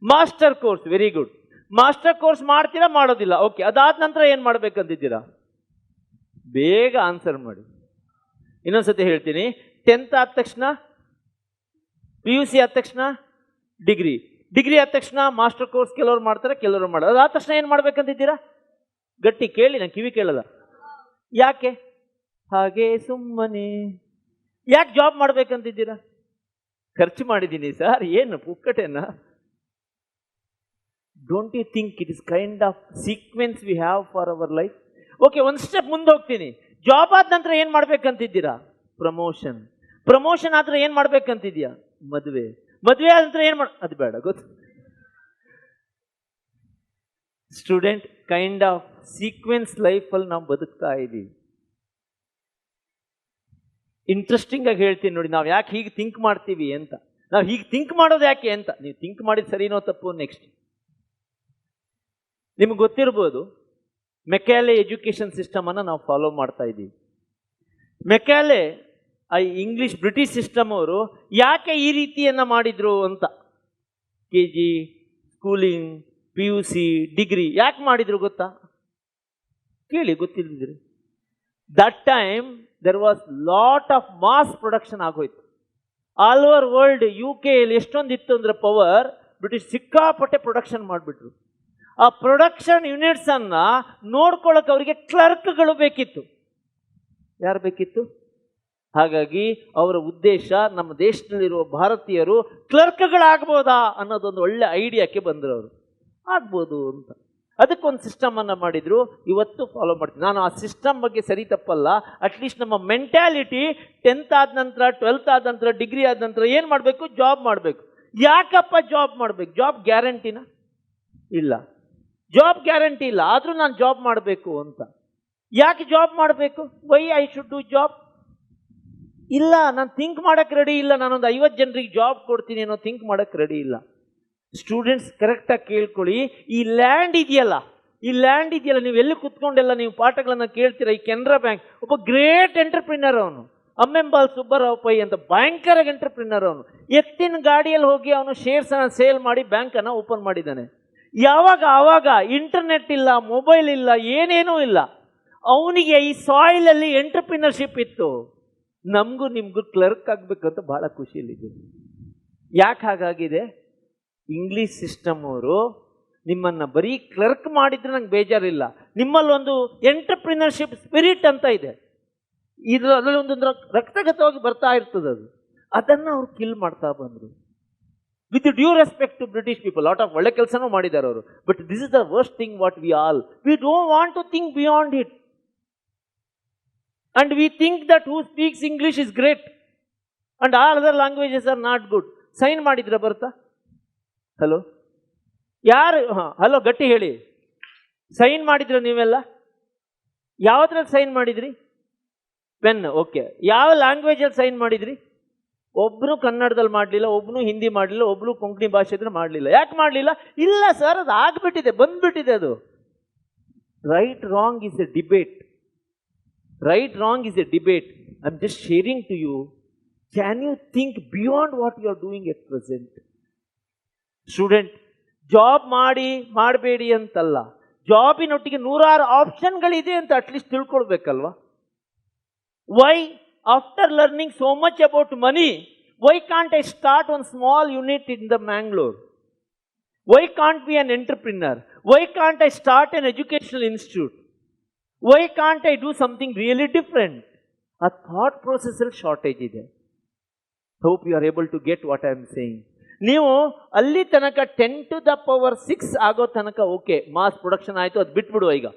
S1: Master course. Very good. Master course ಮಾಡ್ತೀರಾ, ಮಾಡೋದಿಲ್ಲ? ಓಕೆ, ಅದಾದ ನಂತರ ಏನು ಮಾಡ್ಬೇಕಂತಿದ್ದೀರಾ? ಬೇಗ ಆನ್ಸರ್ ಮಾಡಿ. ಇನ್ನೊಂದ್ಸತಿ ಹೇಳ್ತೀನಿ. 10th ಆದ ತಕ್ಷಣ PUC ಆದ ತಕ್ಷಣ ಡಿಗ್ರಿ, ಡಿಗ್ರಿ ಆದ ತಕ್ಷಣ ಮಾಸ್ಟರ್ ಕೋರ್ಸ್ ಕೆಲವರು ಮಾಡ್ತಾರೆ, ಕೆಲವರು ಮಾಡೋದು. ಅದಾದ ತಕ್ಷಣ ಏನು ಮಾಡ್ಬೇಕಂತಿದ್ದೀರಾ? ಗಟ್ಟಿ ಕೇಳಿ, ನಾನು ಕಿವಿ ಕೇಳಲ್ಲ. ಯಾಕೆ ಹಾಗೆ ಸುಮ್ಮನೆ? ಯಾಕೆ ಜಾಬ್ ಮಾಡ್ಬೇಕಂತಿದ್ದೀರಾ? ಖರ್ಚು ಮಾಡಿದ್ದೀನಿ ಸರ್, ಏನು ಪುಕ್ಕಟೇನ? Don't you think it is kind of sequence we have for our life? Okay, ಒಂದು ಸ್ಟೆಪ್ ಮುಂದೆ ಹೋಗ್ತೀನಿ. ಜಾಬ್ ಆದ ನಂತರ ಏನು ಮಾಡ್ಬೇಕಂತಿದ್ದೀರಾ? ಪ್ರಮೋಷನ್. ಪ್ರಮೋಷನ್ ಆದ್ರೆ ಏನು ಮಾಡ್ಬೇಕಂತಿದ್ಯಾ? ಮದುವೆ. ಮದುವೆ ಆದ ನಂತರ ಏನು ಅದು ಬೇಡ, ಗೊತ್ತು. ಸ್ಟೂಡೆಂಟ್, ಕೈಂಡ್ ಆಫ್ ಸೀಕ್ವೆನ್ಸ್ ಲೈಫಲ್ಲಿ ನಾವು ಬದುಕ್ತಾ ಇದ್ದೀವಿ. ಇಂಟ್ರೆಸ್ಟಿಂಗ್ ಆಗಿ ಹೇಳ್ತೀನಿ ನೋಡಿ, ನಾವು ಯಾಕೆ ಹೀಗೆ ಥಿಂಕ್ ಮಾಡ್ತೀವಿ ಅಂತ. ನಾವು ಹೀಗೆ ಥಿಂಕ್ ಮಾಡೋದು ಯಾಕೆ ಅಂತ. ನೀವು ಥಿಂಕ್ ಮಾಡಿದ ಸರಿನೋ ತಪ್ಪು. ನೆಕ್ಸ್ಟ್, ನಿಮ್ಗೆ ಗೊತ್ತಿರ್ಬೋದು, ಮೆಕ್ಯಾಲೆ ಎಜುಕೇಷನ್ ಸಿಸ್ಟಮ್ ಅನ್ನು ನಾವು ಫಾಲೋ ಮಾಡ್ತಾ ಇದ್ದೀವಿ. ಮೆಕ್ಯಾಲೆ ಇಂಗ್ಲಿಷ್ ಬ್ರಿಟಿಷ್ ಸಿಸ್ಟಮ್ ಅವರು ಯಾಕೆ ಈ ರೀತಿಯನ್ನ ಮಾಡಿದ್ರು ಅಂತ. KG, ಸ್ಕೂಲಿಂಗ್, PUC, ಡಿಗ್ರಿ ಯಾಕೆ ಮಾಡಿದ್ರು ಗೊತ್ತಾ? ಕೇಳಿ, ಗೊತ್ತಿಲ್ಲದಿದ್ರಿ. That time there was lot of mass production ಆಗೋಯ್ತು. ಆಲ್ ಓವರ್ ವರ್ಲ್ಡ್, UK ಎಷ್ಟೊಂದಿತ್ತು ಅಂದ್ರೆ ಪವರ್, ಬ್ರಿಟಿಷ್ ಸಿಕ್ಕಾಪಟ್ಟೆ ಪ್ರೊಡಕ್ಷನ್ ಮಾಡಿಬಿಟ್ರು. ಆ ಪ್ರೊಡಕ್ಷನ್ ಯೂನಿಟ್ಸ್ ಅನ್ನ ನೋಡ್ಕೊಳ್ಳೋಕೆ ಅವರಿಗೆ ಕ್ಲರ್ಕ್ಗಳು ಬೇಕಿತ್ತು. ಯಾರು ಬೇಕಿತ್ತು? ಹಾಗಾಗಿ ಅವರ ಉದ್ದೇಶ, ನಮ್ಮ ದೇಶದಲ್ಲಿರುವ ಭಾರತೀಯರು ಕ್ಲರ್ಕ್ಗಳಾಗ್ಬೋದಾ ಅನ್ನೋದೊಂದು ಒಳ್ಳೆ ಐಡಿಯಾಕ್ಕೆ ಬಂದರು. ಅವರು ಆಗ್ಬೋದು ಅಂತ ಅದಕ್ಕೊಂದು ಸಿಸ್ಟಮ್ ಅನ್ನು ಮಾಡಿದ್ರು. ಇವತ್ತು ಫಾಲೋ ಮಾಡ್ತೀನಿ ನಾನು. ಆ ಸಿಸ್ಟಮ್ ಬಗ್ಗೆ ಸರಿ ತಪ್ಪಲ್ಲ. ಅಟ್ಲೀಸ್ಟ್ ನಮ್ಮ ಮೆಂಟ್ಯಾಲಿಟಿ 10th ಆದ ನಂತರ, 12th ಆದ ನಂತರ, ಡಿಗ್ರಿ ಆದ ನಂತರ ಏನು ಮಾಡಬೇಕು? ಜಾಬ್ ಮಾಡಬೇಕು. ಯಾಕಪ್ಪ ಜಾಬ್ ಮಾಡಬೇಕು? ಜಾಬ್ ಗ್ಯಾರಂಟಿನ? ಇಲ್ಲ, ಜಾಬ್ ಗ್ಯಾರಂಟಿ ಇಲ್ಲ. ಆದರೂ ನಾನು ಜಾಬ್ ಮಾಡಬೇಕು ಅಂತ. ಯಾಕೆ ಜಾಬ್ ಮಾಡಬೇಕು? Why I should do job? ಇಲ್ಲ, ನಾನು ಥಿಂಕ್ ಮಾಡಕ್ಕೆ ರೆಡಿ ಇಲ್ಲ. ನಾನೊಂದು 50 ಜನರಿಗೆ ಜಾಬ್ ಕೊಡ್ತೀನಿ ಅನ್ನೋ ಥಿಂಕ್ ಮಾಡಕ್ಕೆ ರೆಡಿ ಇಲ್ಲ. ಸ್ಟೂಡೆಂಟ್ಸ್ ಕರೆಕ್ಟಾಗಿ ಕೇಳ್ಕೊಳ್ಳಿ. ಈ ಲ್ಯಾಂಡ್ ಇದೆಯಲ್ಲ, ನೀವು ಎಲ್ಲಿ ಕುತ್ಕೊಂಡೆಲ್ಲ ನೀವು ಪಾಠಗಳನ್ನು ಕೇಳ್ತೀರ. ಈ ಕೆನರಾ ಬ್ಯಾಂಕ್, ಒಬ್ಬ ಗ್ರೇಟ್ ಎಂಟರ್ಪ್ರಿನರ್ ಅವನು, ಅಮ್ಮೆಂಬಾಲ್ ಸುಬ್ಬರಾವ್ ಪೈ ಅಂತ, ಭಯಂಕರ ಎಂಟರ್ಪ್ರಿನರ್ ಅವನು. ಎತ್ತಿನ ಗಾಡಿಯಲ್ಲಿ ಹೋಗಿ ಅವನು ಶೇರ್ಸ್ ಅನ್ನು ಸೇಲ್ ಮಾಡಿ ಬ್ಯಾಂಕನ್ನು ಓಪನ್ ಮಾಡಿದ್ದಾನೆ. ಆವಾಗ ಇಂಟರ್ನೆಟ್ ಇಲ್ಲ, ಮೊಬೈಲ್ ಇಲ್ಲ, ಏನೇನೂ ಇಲ್ಲ. ಅವನಿಗೆ ಈ ಸಾಯಿಲಲ್ಲಿ ಎಂಟರ್ಪ್ರಿನರ್ಶಿಪ್ ಇತ್ತು. ನಮಗೂ ನಿಮಗೂ ಕ್ಲರ್ಕ್ ಆಗಬೇಕಂತ ಭಾಳ ಖುಷಿಯಲ್ಲಿದ್ದೀವಿ. ಯಾಕೆ ಹಾಗಾಗಿದೆ? ಇಂಗ್ಲೀಷ್ ಸಿಸ್ಟಮ್ ಅವರು ನಿಮ್ಮನ್ನು ಬರೀ ಕ್ಲರ್ಕ್ ಮಾಡಿದ್ರೆ ನಂಗೆ ಬೇಜಾರಿಲ್ಲ. ನಿಮ್ಮಲ್ಲೊಂದು ಎಂಟರ್ಪ್ರಿನರ್ಶಿಪ್ ಸ್ಪಿರಿಟ್ ಅಂತ ಇದೆ. ಅದರಲ್ಲಿ ಒಂದು ರಕ್ತಗತವಾಗಿ ಬರ್ತಾ ಇರ್ತದೆ. ಅದನ್ನು ಅವ್ರು ಕಿಲ್ ಮಾಡ್ತಾ ಬಂದರು. With due respect to British people, lot of ಒಳ್ಳೆ ಕೆಲಸನೂ ಮಾಡಿದ್ದಾರೆ ಅವರು. But this is the worst thing what we don't want to think beyond it. And we think that who speaks English is great and all other languages are not good. Sign ಮಾಡಿದ್ರೆ ಬರ್ತಾ? ಹಲೋ, ಯಾರು? ಹಲೋ, ಗಟ್ಟಿ ಹೇಳಿ. ಸೈನ್ ಮಾಡಿದ್ರೆ ನೀವೆಲ್ಲ? ಯಾವುದ್ರಲ್ಲಿ ಸೈನ್ ಮಾಡಿದ್ರಿ? ಪೆನ್. ಓಕೆ, ಯಾವ ಲ್ಯಾಂಗ್ವೇಜಲ್ಲಿ ಸೈನ್ ಮಾಡಿದ್ರಿ? ಒಬ್ಬನು ಕನ್ನಡದಲ್ಲಿ ಮಾಡಲಿಲ್ಲ, ಒಬ್ಬನು ಹಿಂದಿ ಮಾಡಲಿಲ್ಲ, ಒಬ್ಬನು ಕೊಂಕಣಿ ಭಾಷೆ ಇದ್ರೆ ಮಾಡಲಿಲ್ಲ. ಯಾಕೆ ಮಾಡಲಿಲ್ಲ? ಇಲ್ಲ ಸರ್, ಅದು ಆಗ್ಬಿಟ್ಟಿದೆ, ಬಂದ್ಬಿಟ್ಟಿದೆ ಅದು. Right wrong is A debate. Right, wrong is a debate. I'm just sharing to you. Can you think beyond what you are doing at present? Student, job ಮಾಡಬೇಡಿ ಅಂತಲ್ಲ, ಜಾಬಿನೊಟ್ಟಿಗೆ 100 ಆಪ್ಷನ್ಗಳಿದೆ ಅಂತ at least ತಿಳ್ಕೊಳ್ಬೇಕಲ್ವಾ? Why, after learning so much about money, why can't I start one small unit in the Mangalore? Why can't be an entrepreneur? Why can't I start an educational institute? Why can't I do something really different? A thought process shortage ಇದೆ. Hope you are able to get what I am saying. ನೀವು ಅಲ್ಲಿ ತನಕ 10⁶ ಆಗೋ ತನಕ ಓಕೆ, ಮಾಸ್ ಪ್ರೊಡಕ್ಷನ್ ಆಯಿತು, ಅದು ಬಿಟ್ಬಿಡುವ. ಈಗ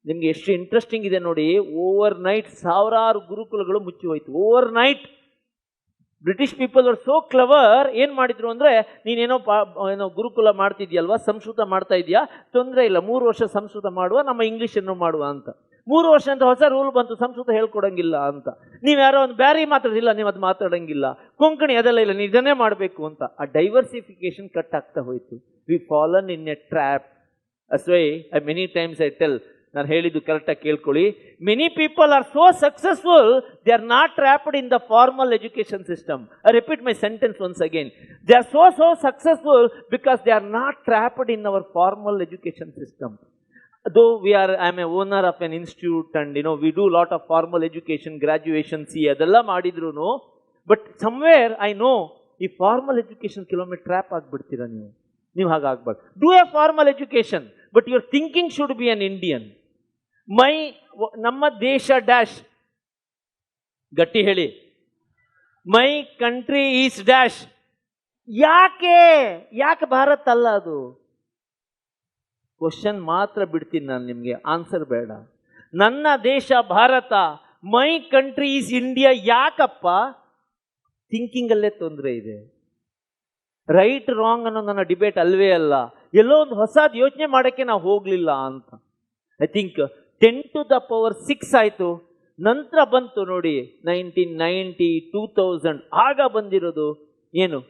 S1: ನಿಮ್ಗೆ ಎಷ್ಟು ಇಂಟ್ರೆಸ್ಟಿಂಗ್ ಇದೆ ನೋಡಿ. ಓವರ್ ನೈಟ್ 1000 ಗುರುಕುಲಗಳು ಮುಚ್ಚಿ ಹೋಯ್ತು. Over night British people are so clever. ಏನು ಮಾಡಿದ್ರು ಅಂದರೆ, ನೀನೇನೋ ಏನೋ ಗುರುಕುಲ ಮಾಡ್ತಿದ್ಯಲ್ವಾ, ಸಂಸ್ಕೃತ ಮಾಡ್ತಾ ಇದೆಯಾ, ತೊಂದರೆ ಇಲ್ಲ, 3 ವರ್ಷ ಸಂಸ್ಕೃತ ಮಾಡುವ, ನಮ್ಮ ಇಂಗ್ಲೀಷನ್ನು ಮಾಡುವ ಅಂತ. 3 ವರ್ಷ ಅಂತ ಹೊಸ ರೂಲ್ ಬಂತು, ಸಂಸ್ಕೃತ ಹೇಳ್ಕೊಡಂಗಿಲ್ಲ ಅಂತ. ನೀವು ಯಾರೋ ಒಂದು ಬ್ಯಾರಿ ಮಾತಾಡಿಲ್ಲ, ನೀವು ಅದು ಮಾತಾಡಂಗಿಲ್ಲ, ಕೊಂಕಣಿ ಅದೆಲ್ಲ ಇಲ್ಲ, ನೀವು ಇದನ್ನೇ ಮಾಡಬೇಕು ಅಂತ. ಆ ಡೈವರ್ಸಿಫಿಕೇಶನ್ ಕಟ್ ಆಗ್ತಾ ಹೋಯಿತು. We fallen in a trap. That's why many times I tell, ನಾನು ಹೇಳಿದ್ದು ಕರೆಕ್ಟಾಗಿ ಕೇಳ್ಕೊಳ್ಳಿ, many people are so successful, they are not trapped in the formal education system. I repeat my sentence once again. They are so successful because they are not trapped in our formal education system. Though I am a owner of an institute and we do lot of formal education, graduation, ಅದೆಲ್ಲ ಮಾಡಿದ್ರು, ಬಟ್ somewhere I know ಈ ಫಾರ್ಮಲ್ ಎಜುಕೇಶನ್ ಕೆಲವೊಮ್ಮೆ ಟ್ರ್ಯಾಪ್ ಆಗಿಬಿಡ್ತೀರಾ ನೀವು ಹಾಗಾಗ್ಬಾರ್ದು. Do a formal education, but your thinking should be an Indian. ನಮ್ಮ ದೇಶ ಡ್ಯಾಶ್, ಗಟ್ಟಿ ಹೇಳಿ, ಮೈ ಕಂಟ್ರಿ ಈಸ್ ಡ್ಯಾಶ್. ಯಾಕೆ ಭಾರತ್ ಅಲ್ಲ ಅದು? ಕ್ವಶನ್ ಮಾತ್ರ ಬಿಡ್ತೀನಿ ನಾನು ನಿಮಗೆ, ಆನ್ಸರ್ ಬೇಡ. ನನ್ನ ದೇಶ Bharat, my country is India. ಯಾಕಪ್ಪ? ಥಿಂಕಿಂಗಲ್ಲೇ ತೊಂದರೆ ಇದೆ. ರೈಟ್ ರಾಂಗ್ ಅನ್ನೋ ನನ್ನ ಡಿಬೇಟ್ ಅಲ್ವೇ ಅಲ್ಲ, ಎಲ್ಲೋ ಒಂದು ಹೊಸದು ಯೋಚನೆ ಮಾಡೋಕ್ಕೆ ನಾವು ಹೋಗಲಿಲ್ಲ ಅಂತ. ಐ ಥಿಂಕ್ 10⁶ ಆಯಿತು. ನಂತರ ಬಂತು ನೋಡಿ 1990, 2000, ಆಗ ಬಂದಿರೋದು ಏನು?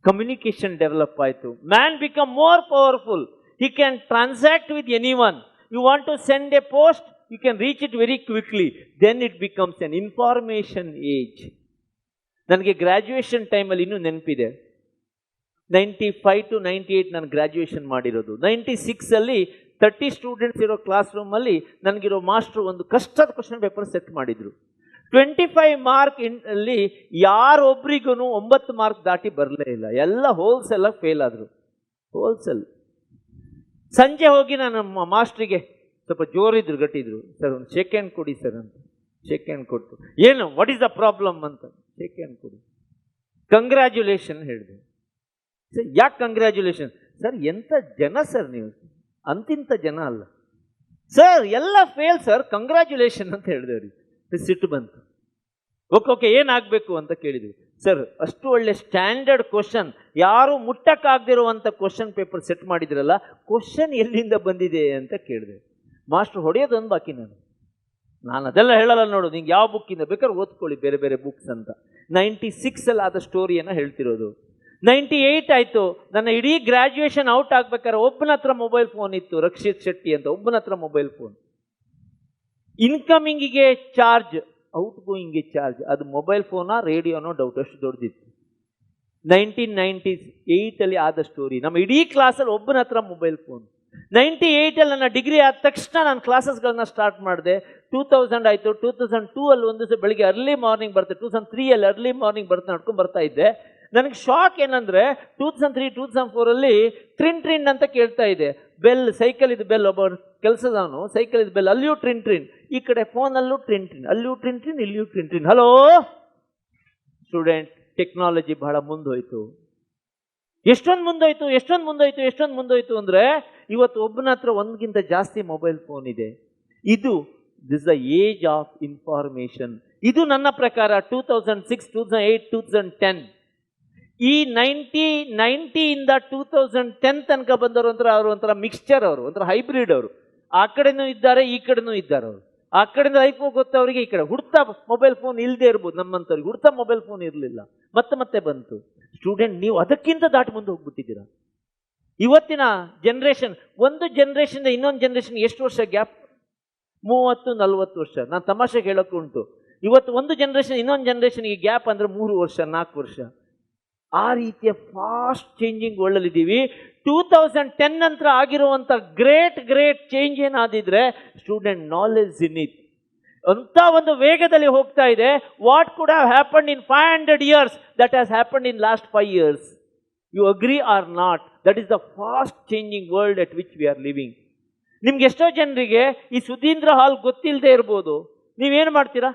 S1: ಕಮ್ಯುನಿಕೇಶನ್ ಡೆವಲಪ್ ಆಯಿತು. Man become more powerful. He can transact with anyone. You want to send a post, you can reach it very quickly. Then it becomes an information age. ನನಗೆ ಗ್ರ್ಯಾಜುಯೇಷನ್ ಟೈಮಲ್ಲಿ ಇನ್ನೂ ನೆನಪಿದೆ, 95 to 98 ನಾನು ಗ್ರ್ಯಾಜುಯೇಷನ್ ಮಾಡಿರೋದು. 96 30 ಸ್ಟೂಡೆಂಟ್ಸ್ ಇರೋ ಕ್ಲಾಸ್ ರೂಮಲ್ಲಿ ನನಗಿರೋ ಮಾಸ್ಟ್ರು ಒಂದು ಕಷ್ಟದ ಕ್ವಶನ್ ಪೇಪರ್ ಸೆಟ್ ಮಾಡಿದರು. 25 ಮಾರ್ಕ್ ಅಲ್ಲಿ ಯಾರೊಬ್ರಿಗೂ 9 ಮಾರ್ಕ್ ದಾಟಿ ಬರಲೇ ಇಲ್ಲ. ಎಲ್ಲ ಹೋಲ್ಸೆಲ್ಲ ಫೇಲ್ ಆದರು. ಹೋಲ್ಸೆಲ್. ಸಂಜೆ ಹೋಗಿ ನಾನು ಮಾಸ್ಟ್ರಿಗೆ, ಸ್ವಲ್ಪ ಜೋರಿದ್ರು, ಗಟ್ಟಿದ್ರು, ಸರ್ ಒಂದು ಶೇಕ್ ಹ್ಯಾಂಡ್ ಕೊಡಿ ಸರ್ ಅಂತ. ಶೇಕ್ ಹ್ಯಾಂಡ್ ಕೊಟ್ಟು, ಏನು ವಾಟ್ ಈಸ್ ದ ಪ್ರಾಬ್ಲಮ್ ಅಂತ. ಶೇಕ್ ಹ್ಯಾಂಡ್ ಕೊಡಿ. ಕಂಗ್ರ್ಯಾಚುಲೇಷನ್ ಹೇಳಿದೆ. ಸರ್ ಯಾಕೆ ಕಂಗ್ರ್ಯಾಚುಲೇಷನ್? ಸರ್ ಎಂಥ ಜನ ಸರ್ ನೀವು, ಅಂತಿಂಥ ಜನ ಅಲ್ಲ ಸರ್, ಎಲ್ಲ ಫೇಲ್ ಸರ್, ಕಂಗ್ರ್ಯಾಚುಲೇಷನ್ ಅಂತ ಹೇಳಿದೆವ್ರಿ. ಸಿಟ್ಟು ಬಂತು. ಓಕೆ ಏನಾಗಬೇಕು ಅಂತ ಕೇಳಿದ್ವಿ. ಸರ್ ಅಷ್ಟು ಒಳ್ಳೆ ಸ್ಟ್ಯಾಂಡರ್ಡ್ ಕ್ವಶನ್, ಯಾರು ಮುಟ್ಟಕ್ಕಾಗದಿರುವಂಥ ಕ್ವಶನ್ ಪೇಪರ್ ಸೆಟ್ ಮಾಡಿದ್ರಲ್ಲ, ಕ್ವಶನ್ ಎಲ್ಲಿಂದ ಬಂದಿದೆ ಅಂತ ಕೇಳಿದೆ. ಮಾಸ್ಟ್ರು ಹೊಡೆಯೋದೊಂದು ಬಾಕಿ. ನಾನು ಅದೆಲ್ಲ ಹೇಳಲ್ಲ ನೋಡು, ನಿಂಗೆ ಯಾವ ಬುಕ್ಕಿಂದ ಬೇಕಾದ್ರೆ ಓದ್ಕೊಳ್ಳಿ, ಬೇರೆ ಬೇರೆ ಬುಕ್ಸ್ ಅಂತ. 96 ಆದ ಸ್ಟೋರಿಯನ್ನು ಹೇಳ್ತಿರೋದು. 98 ಆಯಿತು. ನನ್ನ ಇಡೀ ಗ್ರ್ಯಾಜುಯೇಷನ್ ಔಟ್ ಆಗ್ಬೇಕಾದ್ರೆ ಒಬ್ಬನ ಹತ್ರ ಮೊಬೈಲ್ ಫೋನ್ ಇತ್ತು, ರಕ್ಷಿತ್ ಶೆಟ್ಟಿ ಅಂತ, ಒಬ್ಬನ ಹತ್ರ ಮೊಬೈಲ್ ಫೋನ್. ಇನ್ಕಮಿಂಗಿಗೆ ಚಾರ್ಜ್, ಔಟ್ ಗೋಯಿಂಗ್ಗೆ ಚಾರ್ಜ್. ಅದು ಮೊಬೈಲ್ ಫೋನಾ ರೇಡಿಯೋನೋ ಡೌಟ್, ಅಷ್ಟು ದೊಡ್ಡದಿತ್ತು. 1998 ಆದ ಸ್ಟೋರಿ. ನಮ್ಮ ಇಡೀ ಕ್ಲಾಸಲ್ಲಿ ಒಬ್ಬನ ಹತ್ರ ಮೊಬೈಲ್ ಫೋನ್. 98 ನನ್ನ ಡಿಗ್ರಿ ಆದ ತಕ್ಷಣ ನಾನು ಕ್ಲಾಸಸ್ಗಳನ್ನ ಸ್ಟಾರ್ಟ್ ಮಾಡಿದೆ. 2000 ಆಯಿತು. 2002 ಒಂದು ದಿವಸ ಬೆಳಿಗ್ಗೆ ಅರ್ಲಿ ಮಾರ್ನಿಂಗ್ ಬರ್ತೆ. 2003 ಅರ್ಲಿ ಮಾರ್ನಿಂಗ್ ನಡ್ಕೊಂಡು ಬರ್ತಾ ಇದ್ದೆ. ನನಗೆ ಶಾಕ್ ಏನಂದರೆ 2003, 2004 ಟ್ರಿನ್ ಅಂತ ಕೇಳ್ತಾ ಇದೆ. ಬೆಲ್, ಸೈಕಲ್ ಇದು ಬೆಲ್, ಒಬ್ಬ ಕೆಲಸದವನು ಸೈಕಲ್ ಇದು ಬೆಲ್, ಅಲ್ಲಿಯೂ ಟ್ರಿನ್, ಈ ಕಡೆ ಫೋನಲ್ಲೂ ಟ್ರಿನ್, ಅಲ್ಲಿಯೂ ಟ್ರಿನ್, ಇಲ್ಲಿಯೂ ಟ್ರಿನ್. ಹಲೋ ಸ್ಟೂಡೆಂಟ್, ಟೆಕ್ನಾಲಜಿ ಬಹಳ ಮುಂದೋಯ್ತು. ಎಷ್ಟೊಂದು ಮುಂದೋಯ್ತು ಅಂದರೆ ಇವತ್ತು ಒಬ್ಬನ ಹತ್ರ ಒಂದ್ಗಿಂತ ಜಾಸ್ತಿ ಮೊಬೈಲ್ ಫೋನ್ ಇದೆ. This the age of information. ಇದು ನನ್ನ ಪ್ರಕಾರ 2006, 2008, 2010. ಈ 90 2010 ತನಕ ಬಂದವರು ಅವರು ಒಂಥರ ಮಿಕ್ಸ್ಚರ್, ಅವರು ಒಂಥರ ಹೈಬ್ರಿಡ್. ಅವರು ಆ ಕಡೆನೂ ಇದ್ದಾರೆ, ಈ ಕಡೆನೂ ಇದ್ದಾರೆ. ಅವರು ಆ ಕಡೆಯಿಂದ ಲೈಫ್ ಗೊತ್ತವರಿಗೆ, ಈ ಕಡೆ ಹುಡ್ತಾ ಮೊಬೈಲ್ ಫೋನ್ ಇಲ್ಲದೆ ಇರ್ಬೋದು. ನಮ್ಮಂಥವ್ರಿಗೆ ಹುಡ್ತಾ ಮೊಬೈಲ್ ಫೋನ್ ಇರಲಿಲ್ಲ, ಮತ್ತೆ ಬಂತು. ಸ್ಟೂಡೆಂಟ್, ನೀವು ಅದಕ್ಕಿಂತ ದಾಟಿ ಮುಂದೆ ಹೋಗ್ಬಿಟ್ಟಿದ್ದೀರಾ. ಇವತ್ತಿನ ಜನ್ರೇಷನ್, ಒಂದು ಜನ್ರೇಷನ್ ಇನ್ನೊಂದು ಜನ್ರೇಷನ್ ಎಷ್ಟು ವರ್ಷ ಗ್ಯಾಪ್? 30-40 ವರ್ಷ. ನಾನು ತಮಾಷೆಗೆ ಹೇಳೋಕೆ ಉಂಟು. ಇವತ್ತು ಒಂದು ಜನ್ರೇಷನ್ ಇನ್ನೊಂದು ಜನ್ರೇಷನ್ಗೆ ಗ್ಯಾಪ್ ಅಂದರೆ 3 ವರ್ಷ, 4 ವರ್ಷ. ಆ ರೀತಿಯ ಫಾಸ್ಟ್ ಚೇಂಜಿಂಗ್ ವರ್ಲ್ಡಲ್ಲಿದ್ದೀವಿ. 2010 ನಂತರ ಆಗಿರುವಂಥ ಗ್ರೇಟ್ ಚೇಂಜ್ ಏನಾದಿದ್ರೆ, ಸ್ಟೂಡೆಂಟ್, ನಾಲೆಜ್ ಇನ್ ಇಟ್ ಅಂತ ಒಂದು ವೇಗದಲ್ಲಿ ಹೋಗ್ತಾ ಇದೆ. What could have happened in 500 years that has happened in last 5 years. You agree or not? That is the fast changing world at which we are living. ನಿಮ್ಗೆ ಎಷ್ಟೋ ಜನರಿಗೆ ಈ ಸುಧೀಂದ್ರ ಹಾಲ್ ಗೊತ್ತಿಲ್ಲದೆ ಇರ್ಬೋದು. ನೀವೇನು ಮಾಡ್ತೀರಾ?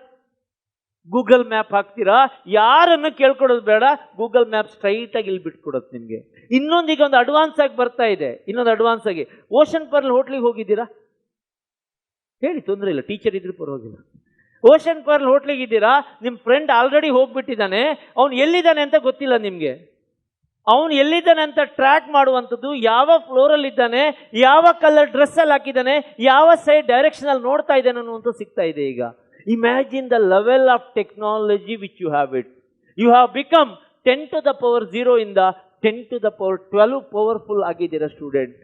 S1: ಗೂಗಲ್ ಮ್ಯಾಪ್ ಹಾಕ್ತೀರಾ. ಯಾರನ್ನು ಕೇಳ್ಕೊಡೋದು ಬೇಡ, ಗೂಗಲ್ ಮ್ಯಾಪ್ ಸ್ಟ್ರೈಟಾಗಿ ಇಲ್ಲಿ ಬಿಟ್ಕೊಡೋದು ನಿಮಗೆ. ಇನ್ನೊಂದೀಗ ಒಂದು ಅಡ್ವಾನ್ಸ್ ಆಗಿ ಬರ್ತಾ ಇದೆ. ಅಡ್ವಾನ್ಸ್ ಆಗಿ ಓಷನ್ ಪರ್ಲ್ ಹೋಟ್ಲಿಗೆ ಹೋಗಿದ್ದೀರಾ? ಹೇಳಿ, ತೊಂದರೆ ಇಲ್ಲ, ಟೀಚರ್ ಇದ್ರೂ ಪರವಾಗಿಲ್ಲ. ಓಷನ್ ಪರ್ಲ್ ಹೋಟ್ಲಿಗೆ ಇದ್ದೀರಾ, ನಿಮ್ಮ ಫ್ರೆಂಡ್ ಆಲ್ರೆಡಿ ಹೋಗ್ಬಿಟ್ಟಿದ್ದಾನೆ, ಅವನು ಎಲ್ಲಿದ್ದಾನೆ ಅಂತ ಗೊತ್ತಿಲ್ಲ ನಿಮಗೆ. ಅವನು ಎಲ್ಲಿದ್ದಾನೆ ಅಂತ ಟ್ರ್ಯಾಕ್ ಮಾಡುವಂಥದ್ದು, ಯಾವ ಫ್ಲೋರಲ್ಲಿ ಇದ್ದಾನೆ, ಯಾವ ಕಲರ್ ಡ್ರೆಸ್ಸಲ್ಲಿ ಹಾಕಿದ್ದಾನೆ, ಯಾವ ಸೈಡ್ ಡೈರೆಕ್ಷನಲ್ಲಿ ನೋಡ್ತಾ ಇದ್ದಾನೆ ಅನ್ನುವಂಥದ್ದು ಸಿಗ್ತಾ ಇದೆ ಈಗ. Imagine the level of technology which you have it. You have become 10⁻0 ಇಂದ 10⁻12 ಪವರ್ಫುಲ್ ಆಗಿದ್ದೀರಾ ಸ್ಟೂಡೆಂಟ್.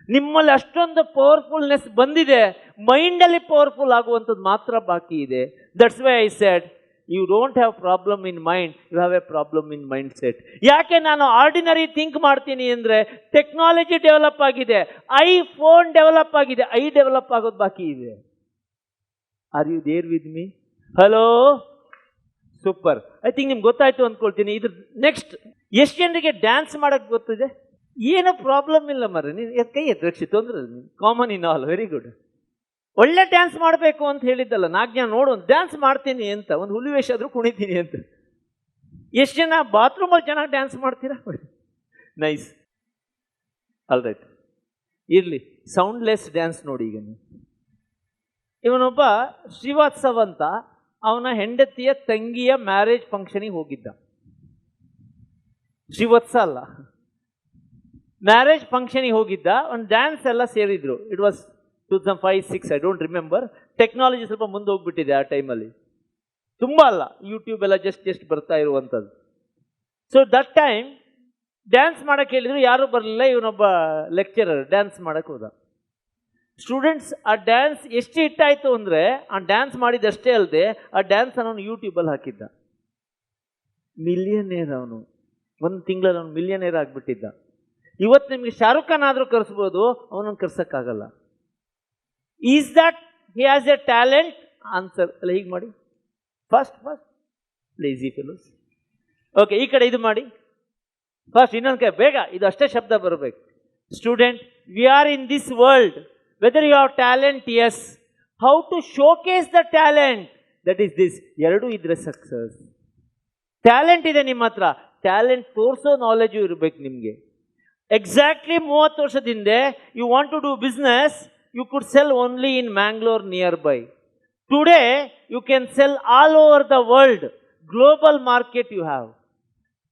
S1: ನಿಮ್ಮಲ್ಲಿ ಅಷ್ಟೊಂದು ಪವರ್ಫುಲ್ನೆಸ್ ಬಂದಿದೆ, ಮೈಂಡಲ್ಲಿ ಪವರ್ಫುಲ್ ಆಗುವಂಥದ್ದು ಮಾತ್ರ ಬಾಕಿ ಇದೆ. That's why I said you don't have problem in mind, you have a problem in mind set. ಯಾಕೆ ನಾನು ಆರ್ಡಿನರಿ ಥಿಂಕ್ ಮಾಡ್ತೀನಿ ಅಂದರೆ, ಟೆಕ್ನಾಲಜಿ ಡೆವಲಪ್ ಆಗಿದೆ, ಐಫೋನ್ ಡೆವಲಪ್ ಆಗಿದೆ, ಡೆವಲಪ್ ಆಗೋದು ಬಾಕಿ ಇದೆ. Are you there with me? Hello, super. I think ನಿಮ್ಗೆ ಗೊತ್ತಾಯ್ತು ಅಂದ್ಕೊಳ್ತೀನಿ. ಇದ್ರ ನೆಕ್ಸ್ಟ್, ಎಷ್ಟು ಜನರಿಗೆ ಡ್ಯಾನ್ಸ್ ಮಾಡೋಕ್ಕೆ ಗೊತ್ತಿದೆ? ಏನೋ ಪ್ರಾಬ್ಲಮ್ ಇಲ್ಲ ಮರ, ನೀನು ಕೈ ಎತ್ತರಕ್ಷಿ, ತೊಂದರೆ ಇಲ್ಲ, common in all. Very good. ಒಳ್ಳೆ ಡ್ಯಾನ್ಸ್ ಮಾಡಬೇಕು ಅಂತ ಹೇಳಿದ್ದಲ್ಲ, 4 ಜನ ನೋಡು ಒಂದು ಡ್ಯಾನ್ಸ್ ಮಾಡ್ತೀನಿ ಅಂತ, ಒಂದು ಹುಲಿ ವೇಷ ಆದರೂ ಕುಣಿತೀನಿ ಅಂತ. ಎಷ್ಟು ಜನ ಬಾತ್ರೂಮಲ್ಲಿ ಚೆನ್ನಾಗಿ ಡ್ಯಾನ್ಸ್ ಮಾಡ್ತೀರಾ? ನೈಸ್, ಆಲ್ ರೈಟ್, ಇರಲಿ. ಸೌಂಡ್ಲೆಸ್ ಡ್ಯಾನ್ಸ್ ನೋಡಿ. ಈಗ ಇವನೊಬ್ಬ ಶ್ರೀವಾತ್ಸವ್ ಅಂತ, ಅವನ ಹೆಂಡತಿಯ ತಂಗಿಯ ಮ್ಯಾರೇಜ್ ಫಂಕ್ಷನಿಗೆ ಹೋಗಿದ್ದ. ಶ್ರೀವತ್ಸ ಅಲ್ಲ, ಮ್ಯಾರೇಜ್ ಫಂಕ್ಷನಿಗೆ ಹೋಗಿದ್ದ. ಒಂದು ಡ್ಯಾನ್ಸ್ ಎಲ್ಲ ಸೇರಿದ್ರು. It was 2005-06, I don't remember. Technology ಸ್ವಲ್ಪ ಮುಂದೆ ಹೋಗ್ಬಿಟ್ಟಿದೆ ಆ ಟೈಮಲ್ಲಿ, ತುಂಬ ಅಲ್ಲ, ಯೂಟ್ಯೂಬ್ ಎಲ್ಲ ಜಸ್ಟ್ ಬರ್ತಾ ಇರುವಂಥದ್ದು. ಸೊ ದಟ್ ಟೈಮ್ ಡ್ಯಾನ್ಸ್ ಮಾಡೋಕ್ಕೆ ಹೇಳಿದ್ರು, ಯಾರೂ ಬರಲಿಲ್ಲ. ಇವನೊಬ್ಬ ಲೆಕ್ಚರರ್ ಡ್ಯಾನ್ಸ್ ಮಾಡೋಕ್ಕೆ ಹೋದ. ಸ್ಟೂಡೆಂಟ್ಸ್ ಆ ಡ್ಯಾನ್ಸ್ ಎಷ್ಟು ಹಿಟ್ಟಾಯಿತು ಅಂದರೆ, ಆ ಡ್ಯಾನ್ಸ್ ಮಾಡಿದಷ್ಟೇ ಅಲ್ಲದೆ ಆ ಡ್ಯಾನ್ಸ್ ಅವನು ಯೂಟ್ಯೂಬಲ್ಲಿ ಹಾಕಿದ್ದ. ಮಿಲಿಯನೇರ್ ಅವನು, ಒಂದು ತಿಂಗಳಲ್ಲಿ ಅವನು ಮಿಲಿಯನೇರ್ ಆಗಿಬಿಟ್ಟಿದ್ದ. ಇವತ್ತು ನಿಮಗೆ ಶಾರುಖ್ ಖಾನ್ ಆದರೂ ಕರೆಸ್ಬೋದು, ಅವನನ್ನು ಕರ್ಸೋಕ್ಕಾಗಲ್ಲ. Is that he has a talent? Answer ಅಲ್ಲ, ಹೀಗೆ ಮಾಡಿ, ಫಸ್ಟ್ ಲೇಜಿ ಫೆಲೋಸ್. ಓಕೆ, ಈ ಕಡೆ ಇದು ಮಾಡಿ ಫಸ್ಟ್, ಇನ್ನೊಂದು ಕಡೆ ಬೇಗ, ಇದು ಅಷ್ಟೇ ಶಬ್ದ ಬರಬೇಕು. Student, we are in this world. Whether you have talent, yes. How to showcase the talent, that is this. ಎರಡು ಇದ್ರೆ ಸಕ್ಸಸ್. ಟ್ಯಾಲೆಂಟ್ ಇದೆ ನಿಮ್ಮ ಹತ್ರ, ಟ್ಯಾಲೆಂಟ್ ತೋರಿಸೋ ನಾಲೆಜು ಇರಬೇಕು ನಿಮಗೆ. ಎಕ್ಸಾಕ್ಟ್ಲಿ 30 ವರ್ಷದ ಹಿಂದೆ you want to do business, you could sell only in Mangalore nearby. Today you can sell all over the world. Global market you have.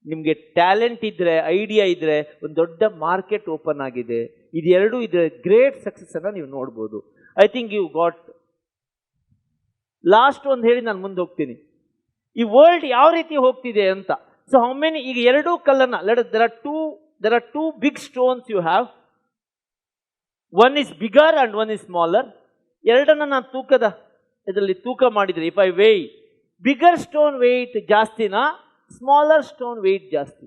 S1: ನಿಮಗೆ ಟ್ಯಾಲೆಂಟ್ ಇದ್ದರೆ, ಐಡಿಯಾ ಇದ್ದರೆ, ಒಂದು ದೊಡ್ಡ ಮಾರ್ಕೆಟ್ ಓಪನ್ ಆಗಿದೆ. ಇದೆರಡೂ ಇದ್ರೆ ಗ್ರೇಟ್ ಸಕ್ಸಸ್ ಅನ್ನು ನೀವು ನೋಡ್ಬೋದು. I think you got. Last ಒಂದು ಹೇಳಿ ನಾನು ಮುಂದೆ ಹೋಗ್ತೀನಿ, ಈ ವರ್ಲ್ಡ್ ಯಾವ ರೀತಿ ಹೋಗ್ತಿದೆ ಅಂತ. ಸೊ ಹೌ ಮೆನಿ, ಈಗ ಎರಡೂ ಕಲ್ಲನ್ನು there are two big stones you have. One is bigger and one is smaller. ಎರಡನ್ನ ನಾನು ತೂಕದ ಇದರಲ್ಲಿ ತೂಕ ಮಾಡಿದರೆ, if I weigh, bigger stone weight ಜಾಸ್ತಿನಾ, ಸ್ಮಾಲರ್ ಸ್ಟೋನ್ ವೆಯ್ಟ್ ಜಾಸ್ತಿ?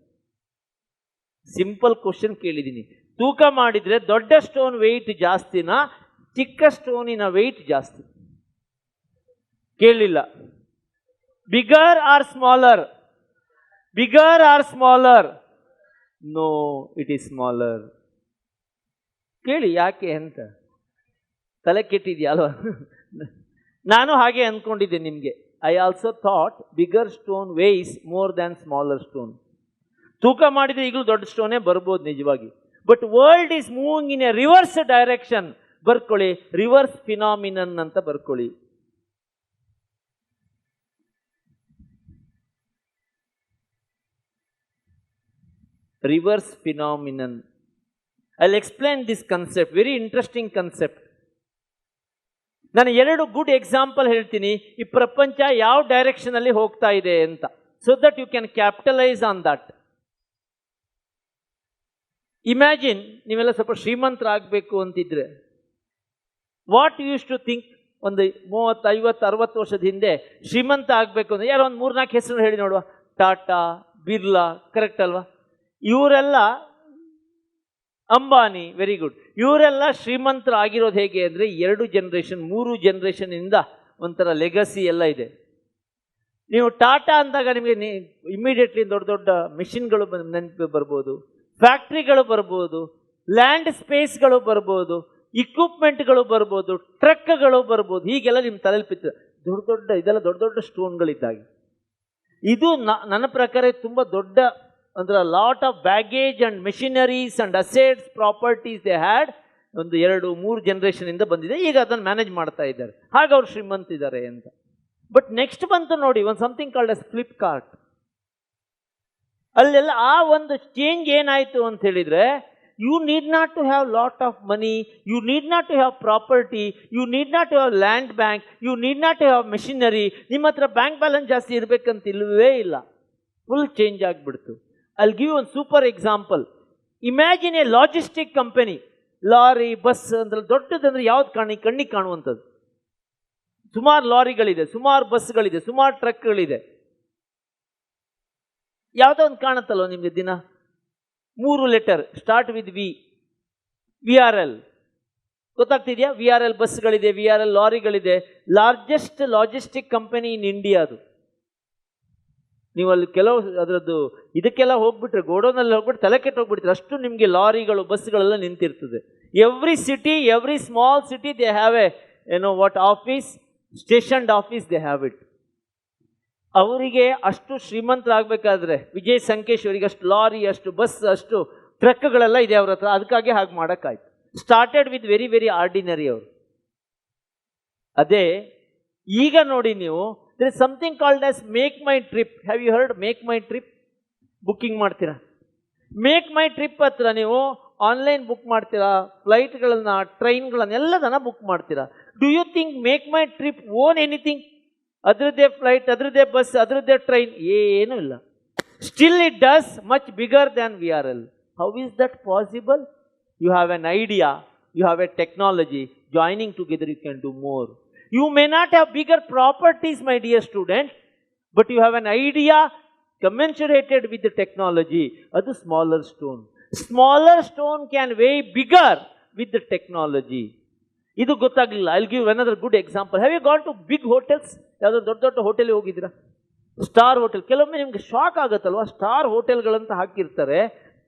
S1: ಸಿಂಪಲ್ ಕ್ವಶನ್ ಕೇಳಿದ್ದೀನಿ. ತೂಕ ಮಾಡಿದರೆ ದೊಡ್ಡ ಸ್ಟೋನ್ ವೆಯ್ಟ್ ಜಾಸ್ತಿನಾ, ಚಿಕ್ಕ ಸ್ಟೋನಿನ ವೆಯ್ಟ್ ಜಾಸ್ತಿ? ಕೇಳಲಿಲ್ಲ. Bigger or smaller? Bigger or smaller? No, it is smaller. ಕೇಳಿ ಯಾಕೆ ಅಂತ, ತಲೆ ಕೆಟ್ಟಿದ್ಯಾ ಅಲ್ವಾ? ನಾನು ಹಾಗೆ ಅಂದ್ಕೊಂಡಿದ್ದೆ ನಿಮಗೆ. I also thought bigger stone weighs more than smaller stone. ತೂಕ ಮಾಡಿದರೆ ಈಗಲೂ ದೊಡ್ಡ ಸ್ಟೋನೇ ಬರ್ಬೋದು ನಿಜವಾಗಿ. But world is moving in a reverse direction. ಬರ್ಕೊಳ್ಳಿ, ರಿವರ್ಸ್ ಫಿನಾಮಿನನ್ ಅಂತ ಬರ್ಕೊಳ್ಳಿ. Reverse phenomenon. I will explain this concept, very interesting concept. ನಾನು 2 ಗುಡ್ ಎಕ್ಸಾಂಪಲ್ ಹೇಳ್ತೀನಿ, ಈ ಪ್ರಪಂಚ ಯಾವ ಡೈರೆಕ್ಷನಲ್ಲಿ ಹೋಗ್ತಾ ಇದೆ ಅಂತ, so that you can capitalise on that. Imagine, ನೀವೆಲ್ಲ ಸ್ವಲ್ಪ ಶ್ರೀಮಂತರಾಗಬೇಕು ಅಂತಿದ್ರೆ, ವಾಟ್ ಯೂಸ್ ಟು ಥಿಂಕ್? ಒಂದು 30, 50, 60 ವರ್ಷದ ಹಿಂದೆ ಶ್ರೀಮಂತ ಆಗಬೇಕು ಅಂದರೆ ಯಾರೋ ಒಂದು 3-4 ಹೆಸರು ಹೇಳಿ ನೋಡುವ. ಟಾಟಾ, ಬಿರ್ಲಾ, ಕರೆಕ್ಟ್ ಅಲ್ವಾ? ಇವರೆಲ್ಲ, ಅಂಬಾನಿ, ವೆರಿ ಗುಡ್. ಇವರೆಲ್ಲ ಶ್ರೀಮಂತರಾಗಿರೋದು ಹೇಗೆ ಅಂದರೆ 2 ಜನರೇಷನ್ 3 ಜನರೇಷನ್ನಿಂದ ಒಂಥರ ಲೆಗಸಿ ಎಲ್ಲ ಇದೆ. ನೀವು ಟಾಟಾ ಅಂದಾಗ ನಿಮಗೆ ಇಮಿಡಿಯೇಟ್ಲಿ ದೊಡ್ಡ ದೊಡ್ಡ ಮಿಷಿನ್ಗಳು ನೆನಪು ಬರ್ಬೋದು, ಫ್ಯಾಕ್ಟ್ರಿಗಳು ಬರ್ಬೋದು, ಲ್ಯಾಂಡ್ ಸ್ಪೇಸ್ಗಳು ಬರ್ಬೋದು, ಇಕ್ವಿಪ್ಮೆಂಟ್ಗಳು ಬರ್ಬೋದು, ಟ್ರಕ್ಗಳು ಬರ್ಬೋದು. ಹೀಗೆಲ್ಲ ನಿಮ್ಮ ತಲೆಯಲ್ಲಿ ಇದೆಲ್ಲ ದೊಡ್ಡ ದೊಡ್ಡ ಸ್ಟೋನ್ಗಳಿದ್ದಾಗೆ. ಇದು ನನ್ನ ಪ್ರಕಾರ ತುಂಬ ದೊಡ್ಡ, ಅಂದರೆ lot of baggage and machineries and assets, properties they had. ಒಂದು 2-3 ಜನರೇಷನಿಂದ ಬಂದಿದೆ. ಈಗ ಅದನ್ನು ಮ್ಯಾನೇಜ್ ಮಾಡ್ತಾ ಇದ್ದಾರೆ, ಹಾಗೆ ಅವ್ರು ಶ್ರೀಮಂತಿದ್ದಾರೆ ಅಂತ. ಬಟ್ ನೆಕ್ಸ್ಟ್ ಬಂತು ನೋಡಿ ಒಂದು ಸಮಥಿಂಗ್ ಕಾಲ್ಡ್ ಎಸ್ ಫ್ಲಿಪ್ಕಾರ್ಟ್. ಅಲ್ಲೆಲ್ಲ ಆ ಒಂದು ಚೇಂಜ್ ಏನಾಯಿತು ಅಂತ ಹೇಳಿದರೆ, you need not to have lot of money, you need not to have property, you need not to have land bank, you need not to have machinery. ನಿಮ್ಮ ಹತ್ರ ಬ್ಯಾಂಕ್ ಬ್ಯಾಲೆನ್ಸ್ ಜಾಸ್ತಿ ಇರಬೇಕಂತ ಇಲ್ಲವೇ ಇಲ್ಲ. ಫುಲ್ ಚೇಂಜ್ ಆಗಿಬಿಡ್ತು. ಐ ಗಿವ್ ಒಂದು super example. Imagine a logistic company. Lorry, bus ಅಂದ್ರೆ ದೊಡ್ಡದಂದ್ರೆ ಯಾವ್ದು ಕಣ್ಣಿಗೆ ಕಾಣುವಂಥದ್ದು? ಸುಮಾರು ಲಾರಿಗಳಿದೆ, ಸುಮಾರು ಬಸ್ಗಳಿದೆ, ಸುಮಾರು ಟ್ರಕ್ಗಳಿದೆ. ಯಾವುದೋ ಒಂದು ಕಾಣುತ್ತಲ್ವ ನಿಮಗೆ ದಿನ? 3 ಲೆಟರ್ ಸ್ಟಾರ್ಟ್ ವಿತ್ VRL. ಗೊತ್ತಾಗ್ತಿದೆಯಾ? VRL ಬಸ್ಗಳಿದೆ, VRL ಲಾರಿಗಳಿದೆ. Largest logistic company in India ಅದು. ನೀವು ಅಲ್ಲಿ ಕೆಲವು ಅದರದ್ದು ಇದಕ್ಕೆಲ್ಲ ಹೋಗ್ಬಿಟ್ರೆ, ಗೋಡೌನಲ್ಲಿ ಹೋಗ್ಬಿಟ್ಟು ತಲೆ ಕೆಟ್ಟು ಹೋಗ್ಬಿಡ್ತೀರಿ, ಅಷ್ಟು ನಿಮಗೆ ಲಾರಿಗಳು ಬಸ್ಗಳೆಲ್ಲ ನಿಂತಿರ್ತದೆ. Every city, every small city they have a what office, stationed office they have it. ಅವರಿಗೆ ಅಷ್ಟು ಶ್ರೀಮಂತರಾಗಬೇಕಾದ್ರೆ, ವಿಜಯ್ ಸಂಕೇಶ್ವರಿಗೆ ಅಷ್ಟು ಲಾರಿ, ಅಷ್ಟು ಬಸ್, ಅಷ್ಟು ಟ್ರಕ್ಗಳೆಲ್ಲ ಇದೆ ಅವ್ರ ಹತ್ರ. ಅದಕ್ಕಾಗಿ ಹಾಗೆ ಮಾಡೋಕ್ಕಾಯ್ತು. Started with very very ordinary ಅವರು. ಅದೇ ಈಗ ನೋಡಿ ನೀವು, there is something called as make my trip. Have you heard make my trip? Booking ಮಾಡ್ತೀರಾ? ಮೇಕ್ ಮೈ ಟ್ರಿಪ್ ಹತ್ರ ನೀವು ಆನ್ಲೈನ್ ಬುಕ್ ಮಾಡ್ತೀರಾ, ಫ್ಲೈಟ್ಗಳನ್ನ, ಟ್ರೈನ್ಗಳನ್ನೆಲ್ಲದನ್ನ ಬುಕ್ ಮಾಡ್ತೀರಾ. Do you think MakeMyTrip own anything? ಅದರದ್ದೇ ಫ್ಲೈಟ್, ಅದರದ್ದೇ ಬಸ್, ಅದರದ್ದೇ ಟ್ರೈನ್, ಏನೂ ಇಲ್ಲ. Still it does much bigger than VRL. How is that possible? You have an idea, you have a technology, joining together you can do more. You may not have bigger properties, my dear student, but you have an idea commensurated with the technology. Adu smaller stone. Smaller stone can weigh bigger with the technology. Idu gottagilla. I'll give another good example. Have you gone to big hotels? Yadu dodda hotel hogidira? Star hotel. ಕೆಲವೊಮ್ಮೆ ನಿಮಗೆ ಶಾಕ್ ಆಗುತ್ತಲ್ವಾ? ಸ್ಟಾರ್ ಹೋಟೆಲ್ಗಳಂತ ಹಾಕಿರ್ತಾರೆ.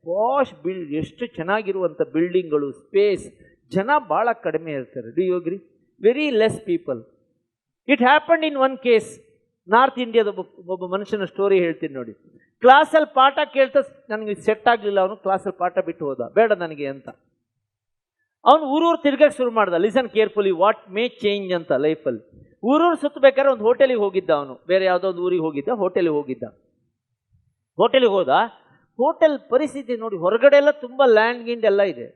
S1: ಪಾಶ್ ಎಷ್ಟು ಚೆನ್ನಾಗಿರುವಂಥ ಬಿಲ್ಡಿಂಗ್ಗಳು, ಸ್ಪೇಸ್, ಜನ ಭಾಳ ಕಡಿಮೆ ಇರ್ತಾರೆ. Do you agree? Very less people. It happened in one case. North ಇಂಡಿಯಾದ ಒಬ್ಬ ಮನುಷ್ಯನ ಸ್ಟೋರಿ ಹೇಳ್ತೀನಿ ನೋಡಿ. ಕ್ಲಾಸಲ್ಲಿ ಪಾಠ ಕೇಳ್ತಾ ನನಗೆ ಸೆಟ್ ಆಗಲಿಲ್ಲ, ಅವನು ಕ್ಲಾಸಲ್ಲಿ ಪಾಠ ಬಿಟ್ಟು ಹೋದ, ಬೇಡ ನನಗೆ ಅಂತ. ಅವನು ಊರೂರು ತಿರ್ಗಕ್ಕೆ ಶುರು ಮಾಡ್ದ. Listen carefully, what May change ಅಂತ ಲೈಫಲ್ಲಿ. ಊರೂರು ಸುತ್ತಬೇಕಾದ್ರೆ ಒಂದು ಹೋಟೆಲಿಗೆ ಹೋಗಿದ್ದ ಅವನು. ಬೇರೆ ಯಾವುದೋ ಒಂದು ಊರಿಗೆ ಹೋಗಿದ್ದ, ಹೋಟೆಲಿಗೆ ಹೋಗಿದ್ದ. ಹೋಟೆಲಿಗೆ ಹೋದ. ಹೋಟೆಲ್ ಪರಿಸ್ಥಿತಿ ನೋಡಿ, ಹೊರಗಡೆ ಎಲ್ಲ ತುಂಬ ಲ್ಯಾಂಡ್ ಗಿಂಡ್ ಎಲ್ಲ ಇದೆ,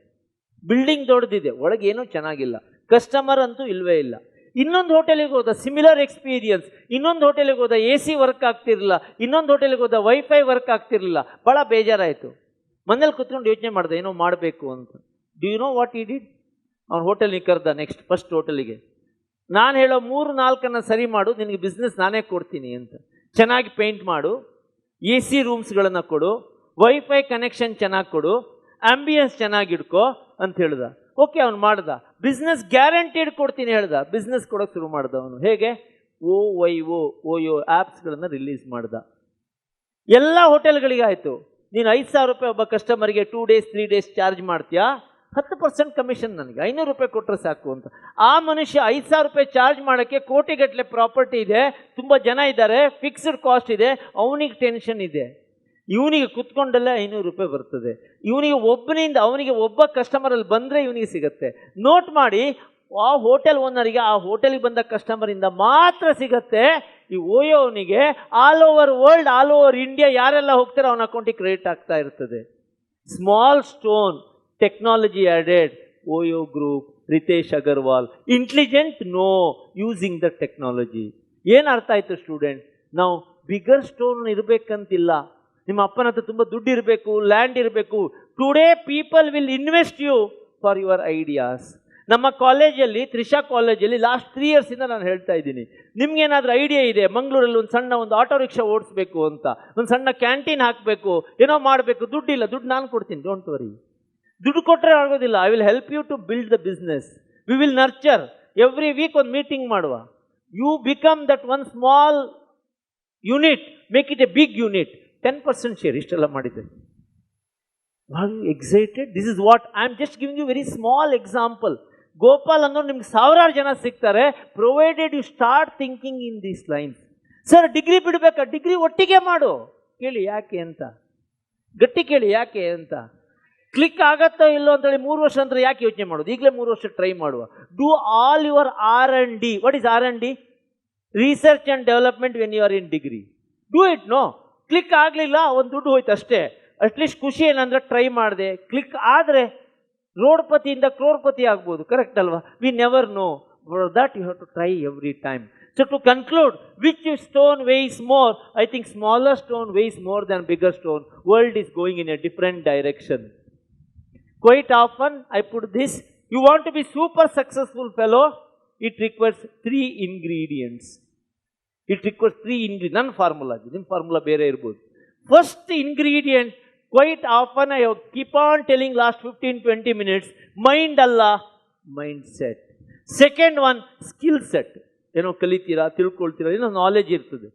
S1: ಬಿಲ್ಡಿಂಗ್ ದೊಡ್ಡದಿದೆ, ಒಳಗೆ ಏನೂ ಚೆನ್ನಾಗಿಲ್ಲ, ಕಸ್ಟಮರ್ ಅಂತೂ ಇಲ್ಲವೇ ಇಲ್ಲ. ಇನ್ನೊಂದು ಹೋಟೆಲಿಗೆ ಹೋದ, ಸಿಮಿಲರ್ ಎಕ್ಸ್ಪೀರಿಯನ್ಸ್. ಇನ್ನೊಂದು ಹೋಟೆಲಿಗೆ ಹೋದ, AC ವರ್ಕ್ ಆಗ್ತಿರಲಿಲ್ಲ. ಇನ್ನೊಂದು ಹೋಟೆಲಿಗೆ ಹೋದ, ವೈಫೈ ವರ್ಕ್ ಆಗ್ತಿರಲಿಲ್ಲ. ಭಾಳ ಬೇಜಾರಾಯಿತು. ಮನೇಲಿ ಕುತ್ಕೊಂಡು ಯೋಚನೆ ಮಾಡಿದೆ, ಏನೋ ಮಾಡಬೇಕು ಅಂತ. ಡು ಯು ನೋ ವಾಟ್ ಈ ಡಿಡ್? ಅವ್ನು ಹೋಟೆಲಿಗೆ ಕರೆದ. ಫಸ್ಟ್ ಹೋಟೆಲಿಗೆ, ನಾನು ಹೇಳೋ 3-4 ಸರಿ ಮಾಡು, ನಿನಗೆ ಬಿಸ್ನೆಸ್ ನಾನೇ ಕೊಡ್ತೀನಿ ಅಂತ. ಚೆನ್ನಾಗಿ ಪೇಂಟ್ ಮಾಡು, AC ರೂಮ್ಸ್ಗಳನ್ನು ಕೊಡು, ವೈಫೈ ಕನೆಕ್ಷನ್ ಚೆನ್ನಾಗಿ ಕೊಡು, ಆಂಬಿಯನ್ಸ್ ಚೆನ್ನಾಗಿ ಇಡ್ಕೋ ಅಂತ ಹೇಳ್ದ. ಓಕೆ, ಅವ್ನು ಮಾಡ್ದ. ಬಿಸ್ನೆಸ್ ಗ್ಯಾರಂಟಿಡ್ ಕೊಡ್ತೀನಿ ಹೇಳ್ದ. ಬಿಸ್ನೆಸ್ ಕೊಡೋಕೆ ಶುರು ಮಾಡ್ದ ಅವನು. ಹೇಗೆ? OYO ಆ್ಯಪ್ಸ್ಗಳನ್ನು ರಿಲೀಸ್ ಮಾಡ್ದ. ಎಲ್ಲ ಹೋಟೆಲ್ಗಳಿಗೆ ಆಯಿತು. ನೀನು 5,000 ರೂಪಾಯಿ ಒಬ್ಬ ಕಸ್ಟಮರ್ಗೆ 2 days 3 days ಚಾರ್ಜ್ ಮಾಡ್ತೀಯಾ, 10% ಕಮಿಷನ್ ನನಗೆ, 500 ರೂಪಾಯಿ ಕೊಟ್ಟರೆ ಸಾಕು ಅಂತ. ಆ ಮನುಷ್ಯ 5,000 ರೂಪಾಯಿ ಚಾರ್ಜ್ ಮಾಡೋಕ್ಕೆ ಕೋಟಿಗಟ್ಟಲೆ ಪ್ರಾಪರ್ಟಿ ಇದೆ, ತುಂಬ ಜನ ಇದ್ದಾರೆ, ಫಿಕ್ಸ್ಡ್ ಕಾಸ್ಟ್ ಇದೆ, ಅವನಿಗೆ ಟೆನ್ಷನ್ ಇದೆ. ಇವನಿಗೆ ಕುತ್ಕೊಂಡಲ್ಲೇ 500 ರೂಪಾಯಿ ಬರ್ತದೆ. ಇವನಿಗೆ ಒಬ್ಬನಿಂದ, ಅವನಿಗೆ ಒಬ್ಬ ಕಸ್ಟಮರಲ್ಲಿ ಬಂದರೆ ಇವನಿಗೆ ಸಿಗುತ್ತೆ. ನೋಟ್ ಮಾಡಿ, ಆ ಹೋಟೆಲ್ ಓನರಿಗೆ ಆ ಹೋಟೆಲಿಗೆ ಬಂದ ಕಸ್ಟಮರಿಂದ ಮಾತ್ರ ಸಿಗತ್ತೆ. ಈ OYO ಅವನಿಗೆ all over world, all over India ಯಾರೆಲ್ಲ ಹೋಗ್ತಾರೆ ಅವನ ಅಕೌಂಟಿಗೆ ಕ್ರೆಡಿಟ್ ಆಗ್ತಾ ಇರ್ತದೆ. Small stone, technology added, OYO group, Ritesh Agarwal. Intelligent? No, using the technology. ಏನು ಅರ್ಥ ಆಯಿತು ಸ್ಟೂಡೆಂಟ್? ನಾವು ಬಿಗರ್ ಸ್ಟೋನ್ ಇರಬೇಕಂತಿಲ್ಲ. ನಿಮ್ಮ ಅಪ್ಪನ ಹತ್ರ ತುಂಬ ದುಡ್ಡು ಇರಬೇಕು, ಲ್ಯಾಂಡ್ ಇರಬೇಕು. Today people will invest you for your ideas. ನಮ್ಮ ಕಾಲೇಜಲ್ಲಿ, ತ್ರಿಷಾ ಕಾಲೇಜಲ್ಲಿ ಲಾಸ್ಟ್ 3 yearsಯಿಂದ ನಾನು ಹೇಳ್ತಾ ಇದ್ದೀನಿ, ನಿಮ್ಗೇನಾದರೂ ಐಡಿಯಾ ಇದೆ, ಮಂಗಳೂರಲ್ಲಿ ಒಂದು ಆಟೋ ರಿಕ್ಷಾ ಓಡಿಸ್ಬೇಕು ಅಂತ, ಒಂದು ಸಣ್ಣ ಕ್ಯಾಂಟೀನ್ ಹಾಕಬೇಕು, ಏನೋ ಮಾಡಬೇಕು, ದುಡ್ಡಿಲ್ಲ, ದುಡ್ಡು ನಾನು ಕೊಡ್ತೀನಿ, ಡೋಂಟ್ ವರಿ. ದುಡ್ಡು ಕೊಟ್ಟರೆ ಆಗೋದಿಲ್ಲ. I will help you to build the business. We will nurture. Every week ಒಂದು ಮೀಟಿಂಗ್ ಮಾಡುವ. You become that one small unit, make it a big unit. 10% share. ಇಷ್ಟೆಲ್ಲ ಮಾಡಿದ್ದೆ. Are you excited? This is what I am just giving you very small example. Gopal ಅನ್ನೋರು ನಿಮ್ಗೆ 1000 ಜನ ಸಿಗ್ತಾರೆ, provided you start thinking in these lines. Sir, degree ಬಿಡಬೇಕಾ? ಡಿಗ್ರಿ ಒಟ್ಟಿಗೆ ಮಾಡು. ಕೇಳಿ ಯಾಕೆ ಅಂತ, ಗಟ್ಟಿ ಕೇಳಿ ಯಾಕೆ ಅಂತ. ಕ್ಲಿಕ್ ಆಗತ್ತೋ ಇಲ್ಲೋ ಅಂತೇಳಿ 3 ವರ್ಷ ಅಂದ್ರೆ ಯಾಕೆ ಯೋಚನೆ ಮಾಡೋದು? ಈಗಲೇ 3 ವರ್ಷ ಟ್ರೈ ಮಾಡುವ. Do all your R&D. What is R&D? Research and development when you are in degree. Do it. No, click ಆಗಲಿಲ್ಲ, ಒಂದು ದುಡ್ಡು ಹೋಯ್ತು ಅಷ್ಟೇ. ಅಟ್ಲೀಸ್ಟ್ ಖುಷಿ ಏನಂದ್ರೆ ಟ್ರೈ ಮಾಡಿದೆ, ಕ್ಲಿಕ್ ಆದರೆ ರೋಡ್ಪತಿಯಿಂದ ಕ್ರೋರ್ಪತಿ ಆಗ್ಬೋದು, ಕರೆಕ್ಟ್ ಅಲ್ವಾ? We never know. For that you have to try every time. So to conclude, which stone weighs more? I think smaller stone weighs more than bigger stone. World is going in a different direction. Quite often I put this, you want to be super successful fellow, it requires 3 ingredients. It requires 3 ingredients. None formula. Din formula bere irbod. First ingredient, quite often I keep on telling last 15-20 minutes, mind alla, mindset. Second one, skill set. ಏನೋ ಕಲಿತೀರಾ, ತಿಳ್ಕೊಳ್ತೀರಾ, ಏನೋ ನಾಲೆಜ್ ಇರ್ತದೆ.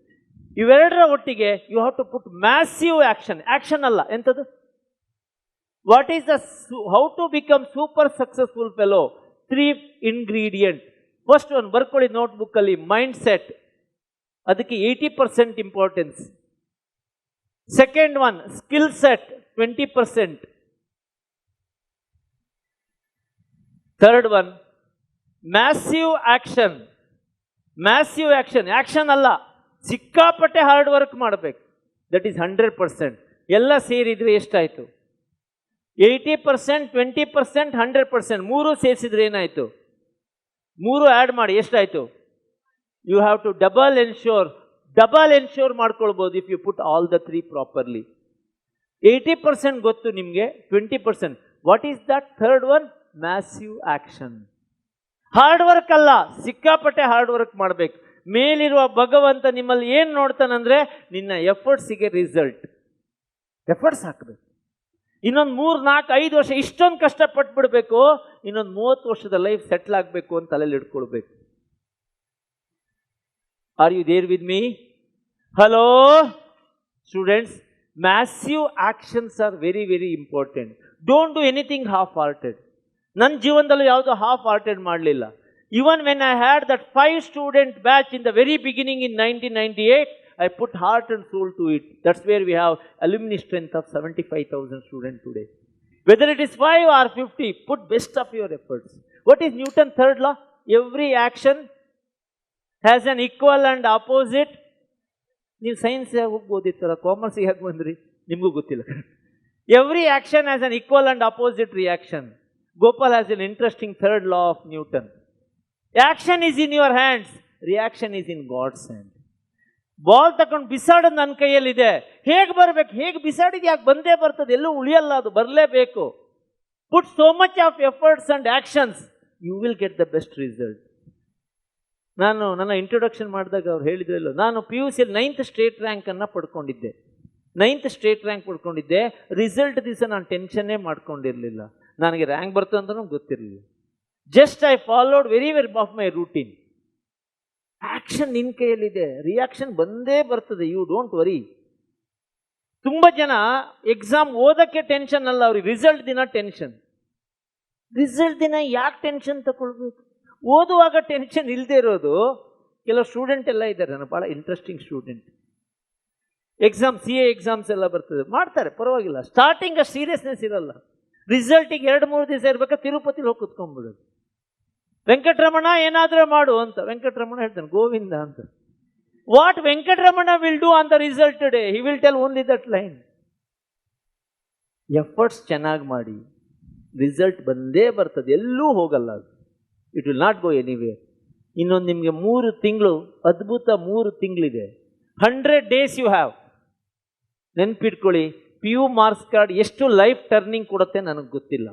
S1: ಇವೆರಡರ ಒಟ್ಟಿಗೆ you have to put massive action. Action ಅಲ್ಲ, ಎಂಥದ್ದು? What is the how to become super successful fellow? 3 ingredient. First one ಬರ್ಕೊಳ್ಳಿ ನೋಟ್ಬುಕ್ಕಲ್ಲಿ, ಮೈಂಡ್ ಸೆಟ್. ಅದಕ್ಕೆ 80% importance. Second one, skill set 20%. Third one, massive action. Massive action, action ಅಲ್ಲ, ಸಿಕ್ಕಾಪಟ್ಟೆ ಹಾರ್ಡ್ ವರ್ಕ್ ಮಾಡಬೇಕು. That is 100%. ಎಲ್ಲ ಸೇರಿದರೆ ಎಷ್ಟಾಯಿತು? 80%, 20%, 100%. 3 ಸೇರಿಸಿದ್ರೆ ಏನಾಯಿತು? 3 ಆ್ಯಡ್ ಮಾಡಿ ಎಷ್ಟಾಯಿತು? You have to double ensure ಮಾಡ್ಕೊಳ್ಬೋದು if you put all the 3 properly. 80% ಗೊತ್ತು ನಿಮಗೆ, 20%. What is that third one? Massive action. Hard work ಅಲ್ಲ, ಸಿಕ್ಕಾಪಟ್ಟೆ ಹಾರ್ಡ್ ವರ್ಕ್ ಮಾಡಬೇಕು. ಮೇಲಿರುವ ಭಗವಂತ ನಿಮ್ಮಲ್ಲಿ ಏನು ನೋಡ್ತಾನಂದ್ರೆ ನಿನ್ನ ಎಫರ್ಟ್ಸಿಗೆ ರಿಸಲ್ಟ್. ಎಫರ್ಟ್ಸ್ ಹಾಕಬೇಕು. ಇನ್ನೊಂದು 3, 4, 5 ವರ್ಷ ಇಷ್ಟೊಂದು ಕಷ್ಟಪಟ್ಬಿಡ್ಬೇಕು, ಇನ್ನೊಂದು 30 ವರ್ಷದ ಲೈಫ್ ಸೆಟ್ಲ್ ಆಗಬೇಕು ಅಂತ ತಲೆಯಲ್ಲಿ ಇಟ್ಕೊಳ್ಬೇಕು. Are you there with me? Hello students, massive actions are very very important. Don't do anything half hearted. ನನ್ನ ಜೀವನದಲ್ಲೂ ಯಾವುದೋ ಹಾಫ್ ಹಾರ್ಟೆಡ್ ಮಾಡಲಿಲ್ಲ. Even when I had that 5 student batch in the very beginning in 1998, I put heart and soul to it. That's where we have alumni strength of 75,000 students today. Whether it is 5 or 50, put best of your efforts. What is Newton's third law? Every action has an equal and opposite. ನೀವು ಸೈನ್ಸ್ ಓದಿರ್ತಾರ, ಕಾಮರ್ಸ್ ಯಾಕೆ ಬಂದ್ರಿ ನಿಮಗೂ ಗೊತ್ತಿಲ್ಲ. Every action has an equal and opposite reaction. Gopala has an interesting third law of Newton. Action is in your hands, reaction is in God's hand. Ball ತಗೊಂಡು ಬಿಸಾಡೋದು ನನ್ನ ಕೈಯಲ್ಲಿದೆ. ಹೇಗೆ ಬರಬೇಕು? ಹೇಗೆ ಬಿಸಾಡಿದ ಯಾಕೆ ಬಂದೇ ಬರ್ತದೆ, ಎಲ್ಲೂ ಉಳಿಯಲ್ಲ, ಅದು ಬರಲೇಬೇಕು. Put so much of efforts and actions, you will get the best result. ನಾನು ನನ್ನ ಇಂಟ್ರೊಡಕ್ಷನ್ ಮಾಡಿದಾಗ ಅವ್ರು ಹೇಳಿದ್ರಲ್ಲ, ನಾನು PUC 9th ಸ್ಟೇಟ್ ರ್ಯಾಂಕನ್ನು ಪಡ್ಕೊಂಡಿದ್ದೆ. 9th ಸ್ಟೇಟ್ ರ್ಯಾಂಕ್ ಪಡ್ಕೊಂಡಿದ್ದೆ. ರಿಸಲ್ಟ್ ದಿವಸ ನಾನು ಟೆನ್ಷನ್ನೇ ಮಾಡ್ಕೊಂಡಿರಲಿಲ್ಲ. ನನಗೆ ರ್ಯಾಂಕ್ ಬರ್ತದೆ ಅಂತಲೂ ಗೊತ್ತಿರಲಿಲ್ಲ. Just I followed very of my routine. Action ನಿನ್ನ ಕೈಯಲ್ಲಿದೆ, ರಿಯಾಕ್ಷನ್ ಬಂದೇ ಬರ್ತದೆ. You don't worry. ತುಂಬ ಜನ ಎಕ್ಸಾಮ್ ಓದೋಕ್ಕೆ ಟೆನ್ಷನ್ ಅಲ್ಲ, ಅವ್ರಿಗೆ ರಿಸಲ್ಟ್ ದಿನ ಟೆನ್ಷನ್. ರಿಸಲ್ಟ್ ದಿನ ಯಾಕೆ ಟೆನ್ಷನ್ ತಗೊಳ್ಬೇಕು? ಓದುವಾಗ ಟೆನ್ಷನ್ ಇಲ್ಲದೆ ಇರೋದು. ಕೆಲವು ಸ್ಟೂಡೆಂಟ್ ಎಲ್ಲ ಇದ್ದಾರೆ, ನಾನು ಭಾಳ interesting student. Exam CA exams ಎಲ್ಲ ಬರ್ತದೆ, ಮಾಡ್ತಾರೆ, ಪರವಾಗಿಲ್ಲ. ಸ್ಟಾರ್ಟಿಂಗ್ ಅಷ್ಟು ಸೀರಿಯಸ್ನೆಸ್ ಇರಲ್ಲ. ರಿಸಲ್ಟಿಗೆ 2-3 ದಿವಸ ಇರಬೇಕಾದ್ರೆ ತಿರುಪತಿಲಿ ಹೋಗಿ ಕುತ್ಕೊಂಡ್ಬಿಡೋದು. ವೆಂಕಟರಮಣ ಏನಾದರೂ ಮಾಡು ಅಂತ ವೆಂಕಟರಮಣ ಹೇಳ್ತಾನೆ, ಗೋವಿಂದ ಅಂತ. What Venkataramana will do on the result today? He will tell only that line. Efforts ಚೆನ್ನಾಗಿ ಮಾಡಿ, ರಿಸಲ್ಟ್ ಬಂದೇ ಬರ್ತದೆ, ಎಲ್ಲೂ ಹೋಗಲ್ಲ ಅದು. It will not go anywhere. ಇನ್ನೊಂದು ನಿಮಗೆ 3 ತಿಂಗಳು, ಅದ್ಭುತ 3 ತಿಂಗಳಿದೆ. 100 days ಯು ಹ್ಯಾವ್. ನೆನ್ಪಿಟ್ಕೊಳ್ಳಿ, PU ಮಾರ್ಕ್ಸ್ ಕಾರ್ಡ್ ಎಷ್ಟು ಲೈಫ್ ಟರ್ನಿಂಗ್ ಕೊಡುತ್ತೆ ನನಗೆ ಗೊತ್ತಿಲ್ಲ.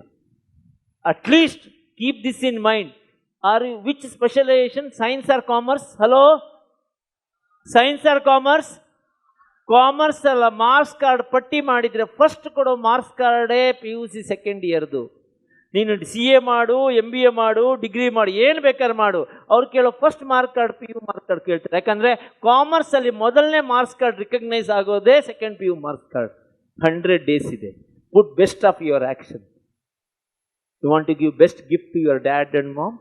S1: At least keep this in mind. Are you which specialization? Science or commerce? Hello, science or commerce? Commerce ಅಲ್ಲ. ಮಾರ್ಕ್ಸ್ ಕಾರ್ಡ್ ಪಟ್ಟಿ ಮಾಡಿದರೆ ಫಸ್ಟ್ ಕೊಡೋ ಮಾರ್ಕ್ಸ್ ಕಾರ್ಡೇ PUC ಸೆಕೆಂಡ್ ಇಯರ್ದು. ನೀನು CA ಮಾಡು, MBA ಮಾಡು, ಡಿಗ್ರಿ ಮಾಡು, ಏನು ಬೇಕಾದ್ರೆ ಮಾಡು, ಅವ್ರು ಕೇಳೋ first mark card PU mark card ಕೇಳ್ತಾರೆ. ಯಾಕಂದರೆ ಕಾಮರ್ಸಲ್ಲಿ ಮೊದಲನೇ ಮಾರ್ಕ್ಸ್ ಕಾರ್ಡ್ ರಿಕಗ್ನೈಸ್ ಆಗೋದೇ second PU marks card. 100 days ಇದೆ. Put best of your action. You want to give best gift to your dad and mom?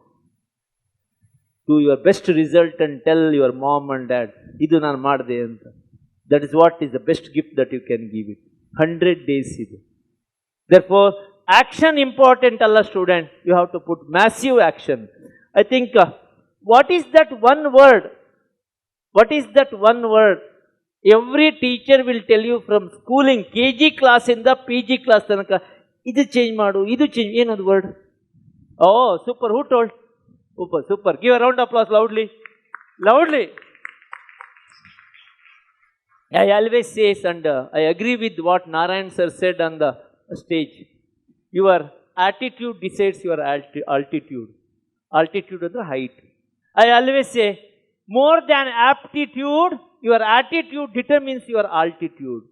S1: To your best result and tell your mom and dad, ಇದು ನಾನು ಮಾಡಿದೆ ಅಂತ. That is what is the best gift that you can give it. 100 days ಇದೆ. Therefore, action important alla student. You have to put massive action. I think what is that one word What is that one word? Every teacher will tell you from schooling, KG class in the PG class tanaka, idu change madu, idu change, ಏನದು word? Oh, super. Who told? Super, super. Give a round of applause loudly. Loudly. I always say, and I agree with what Narayan sir said on the stage. Your attitude decides your altitude. Altitude is the height. I always say, more than aptitude, your attitude determines your altitude.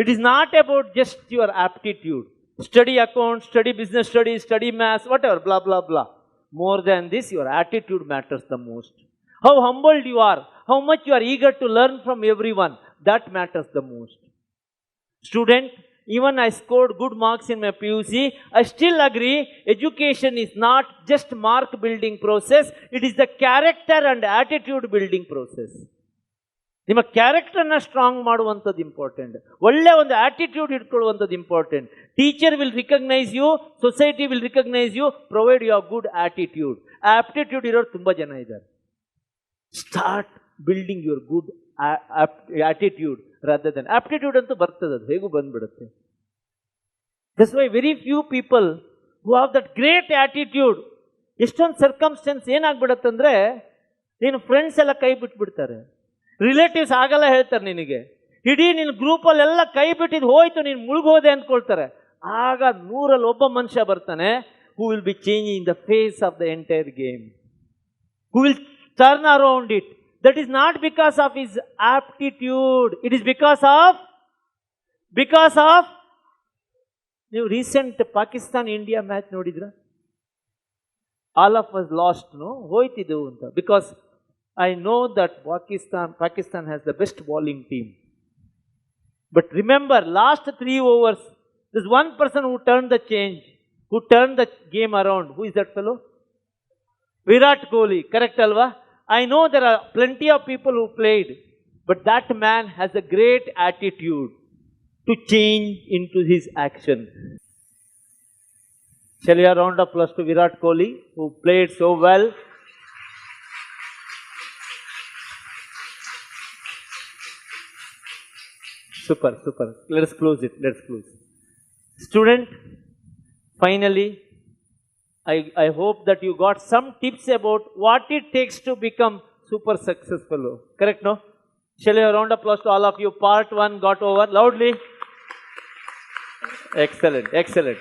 S1: It is not about just your aptitude. Study accounts, study business studies, study maths, whatever, blah, blah, blah. More than this, your attitude matters the most. How humbled you are, how much you are eager to learn from everyone, that matters the most. Student, even I scored good marks in my PUC, I still agree, education is not just mark building process, it is the character and attitude building process. ನಿಮ್ಮ ಕ್ಯಾರೆಕ್ಟರ್ನ ಸ್ಟ್ರಾಂಗ್ ಮಾಡುವಂಥದ್ದು ಇಂಪಾರ್ಟೆಂಟ್. ಒಳ್ಳೆ ಒಂದು ಆಟಿಟ್ಯೂಡ್ ಇಟ್ಕೊಳ್ಳುವಂಥದ್ದು important. Teacher will recognise you, society will recognise you, provide you good attitude. Aptitude ಇರೋರು ತುಂಬ ಜನ ಇದ್ದಾರೆ. Start building your good attitude rather than aptitude ಅಂತೂ ಬರ್ತದೆ, ಅದು ಹೇಗೂ ಬಂದ್ಬಿಡುತ್ತೆ. That's why very few people who have that great attitude. ಎಷ್ಟೊಂದು ಸರ್ಕಮ್ಸ್ಟೆನ್ಸ್ ಏನಾಗ್ಬಿಡತ್ತಂದ್ರೆ, ನೀನು ಫ್ರೆಂಡ್ಸ್ ಎಲ್ಲ ಕೈ ಬಿಟ್ಬಿಡ್ತಾರೆ, ರಿಲೇಟಿವ್ಸ್ ಆಗಲ್ಲ ಹೇಳ್ತಾರೆ ನಿನಗೆ, ಇಡೀ ನಿನ್ನ ಗ್ರೂಪಲ್ಲೆಲ್ಲ ಕೈ ಬಿಟ್ಟಿದ್ದು ಹೋಯ್ತು, ನೀನು ಮುಳುಗೋದೆ ಅಂದ್ಕೊಳ್ತಾರೆ. ಆಗ 100ರಲ್ಲಿ ಒಬ್ಬ ಮನುಷ್ಯ ಬರ್ತಾನೆ, who will be changing the face of the entire game, who will turn around it. That is not because of his aptitude, it is because of ನೀವು ರೀಸೆಂಟ್ ಪಾಕಿಸ್ತಾನ್ ಇಂಡಿಯಾ ಮ್ಯಾಚ್ ನೋಡಿದ್ರ? ಆಲ್ ಆಫ್ ಅಸ್ ಲಾಸ್ಟ್, ಹೋಯ್ತಿದ್ದೆವು ಅಂತ. Because I know that Pakistan has the best bowling team. But remember, last 3 overs, there's one person who turned the change, who turned the game around. Who is that fellow? Virat Kohli. Correct, Alva? I know there are plenty of people who played, but that man has a great attitude to change into his action. Shall we have a round of applause to Virat Kohli, who played so well? Super, super. Let us close it. Let's close. Student, finally, I hope that you got some tips about what it takes to become super successful. Correct, no? Shall we have a round of applause to all of you? Part 1 got over. Loudly. Excellent, excellent.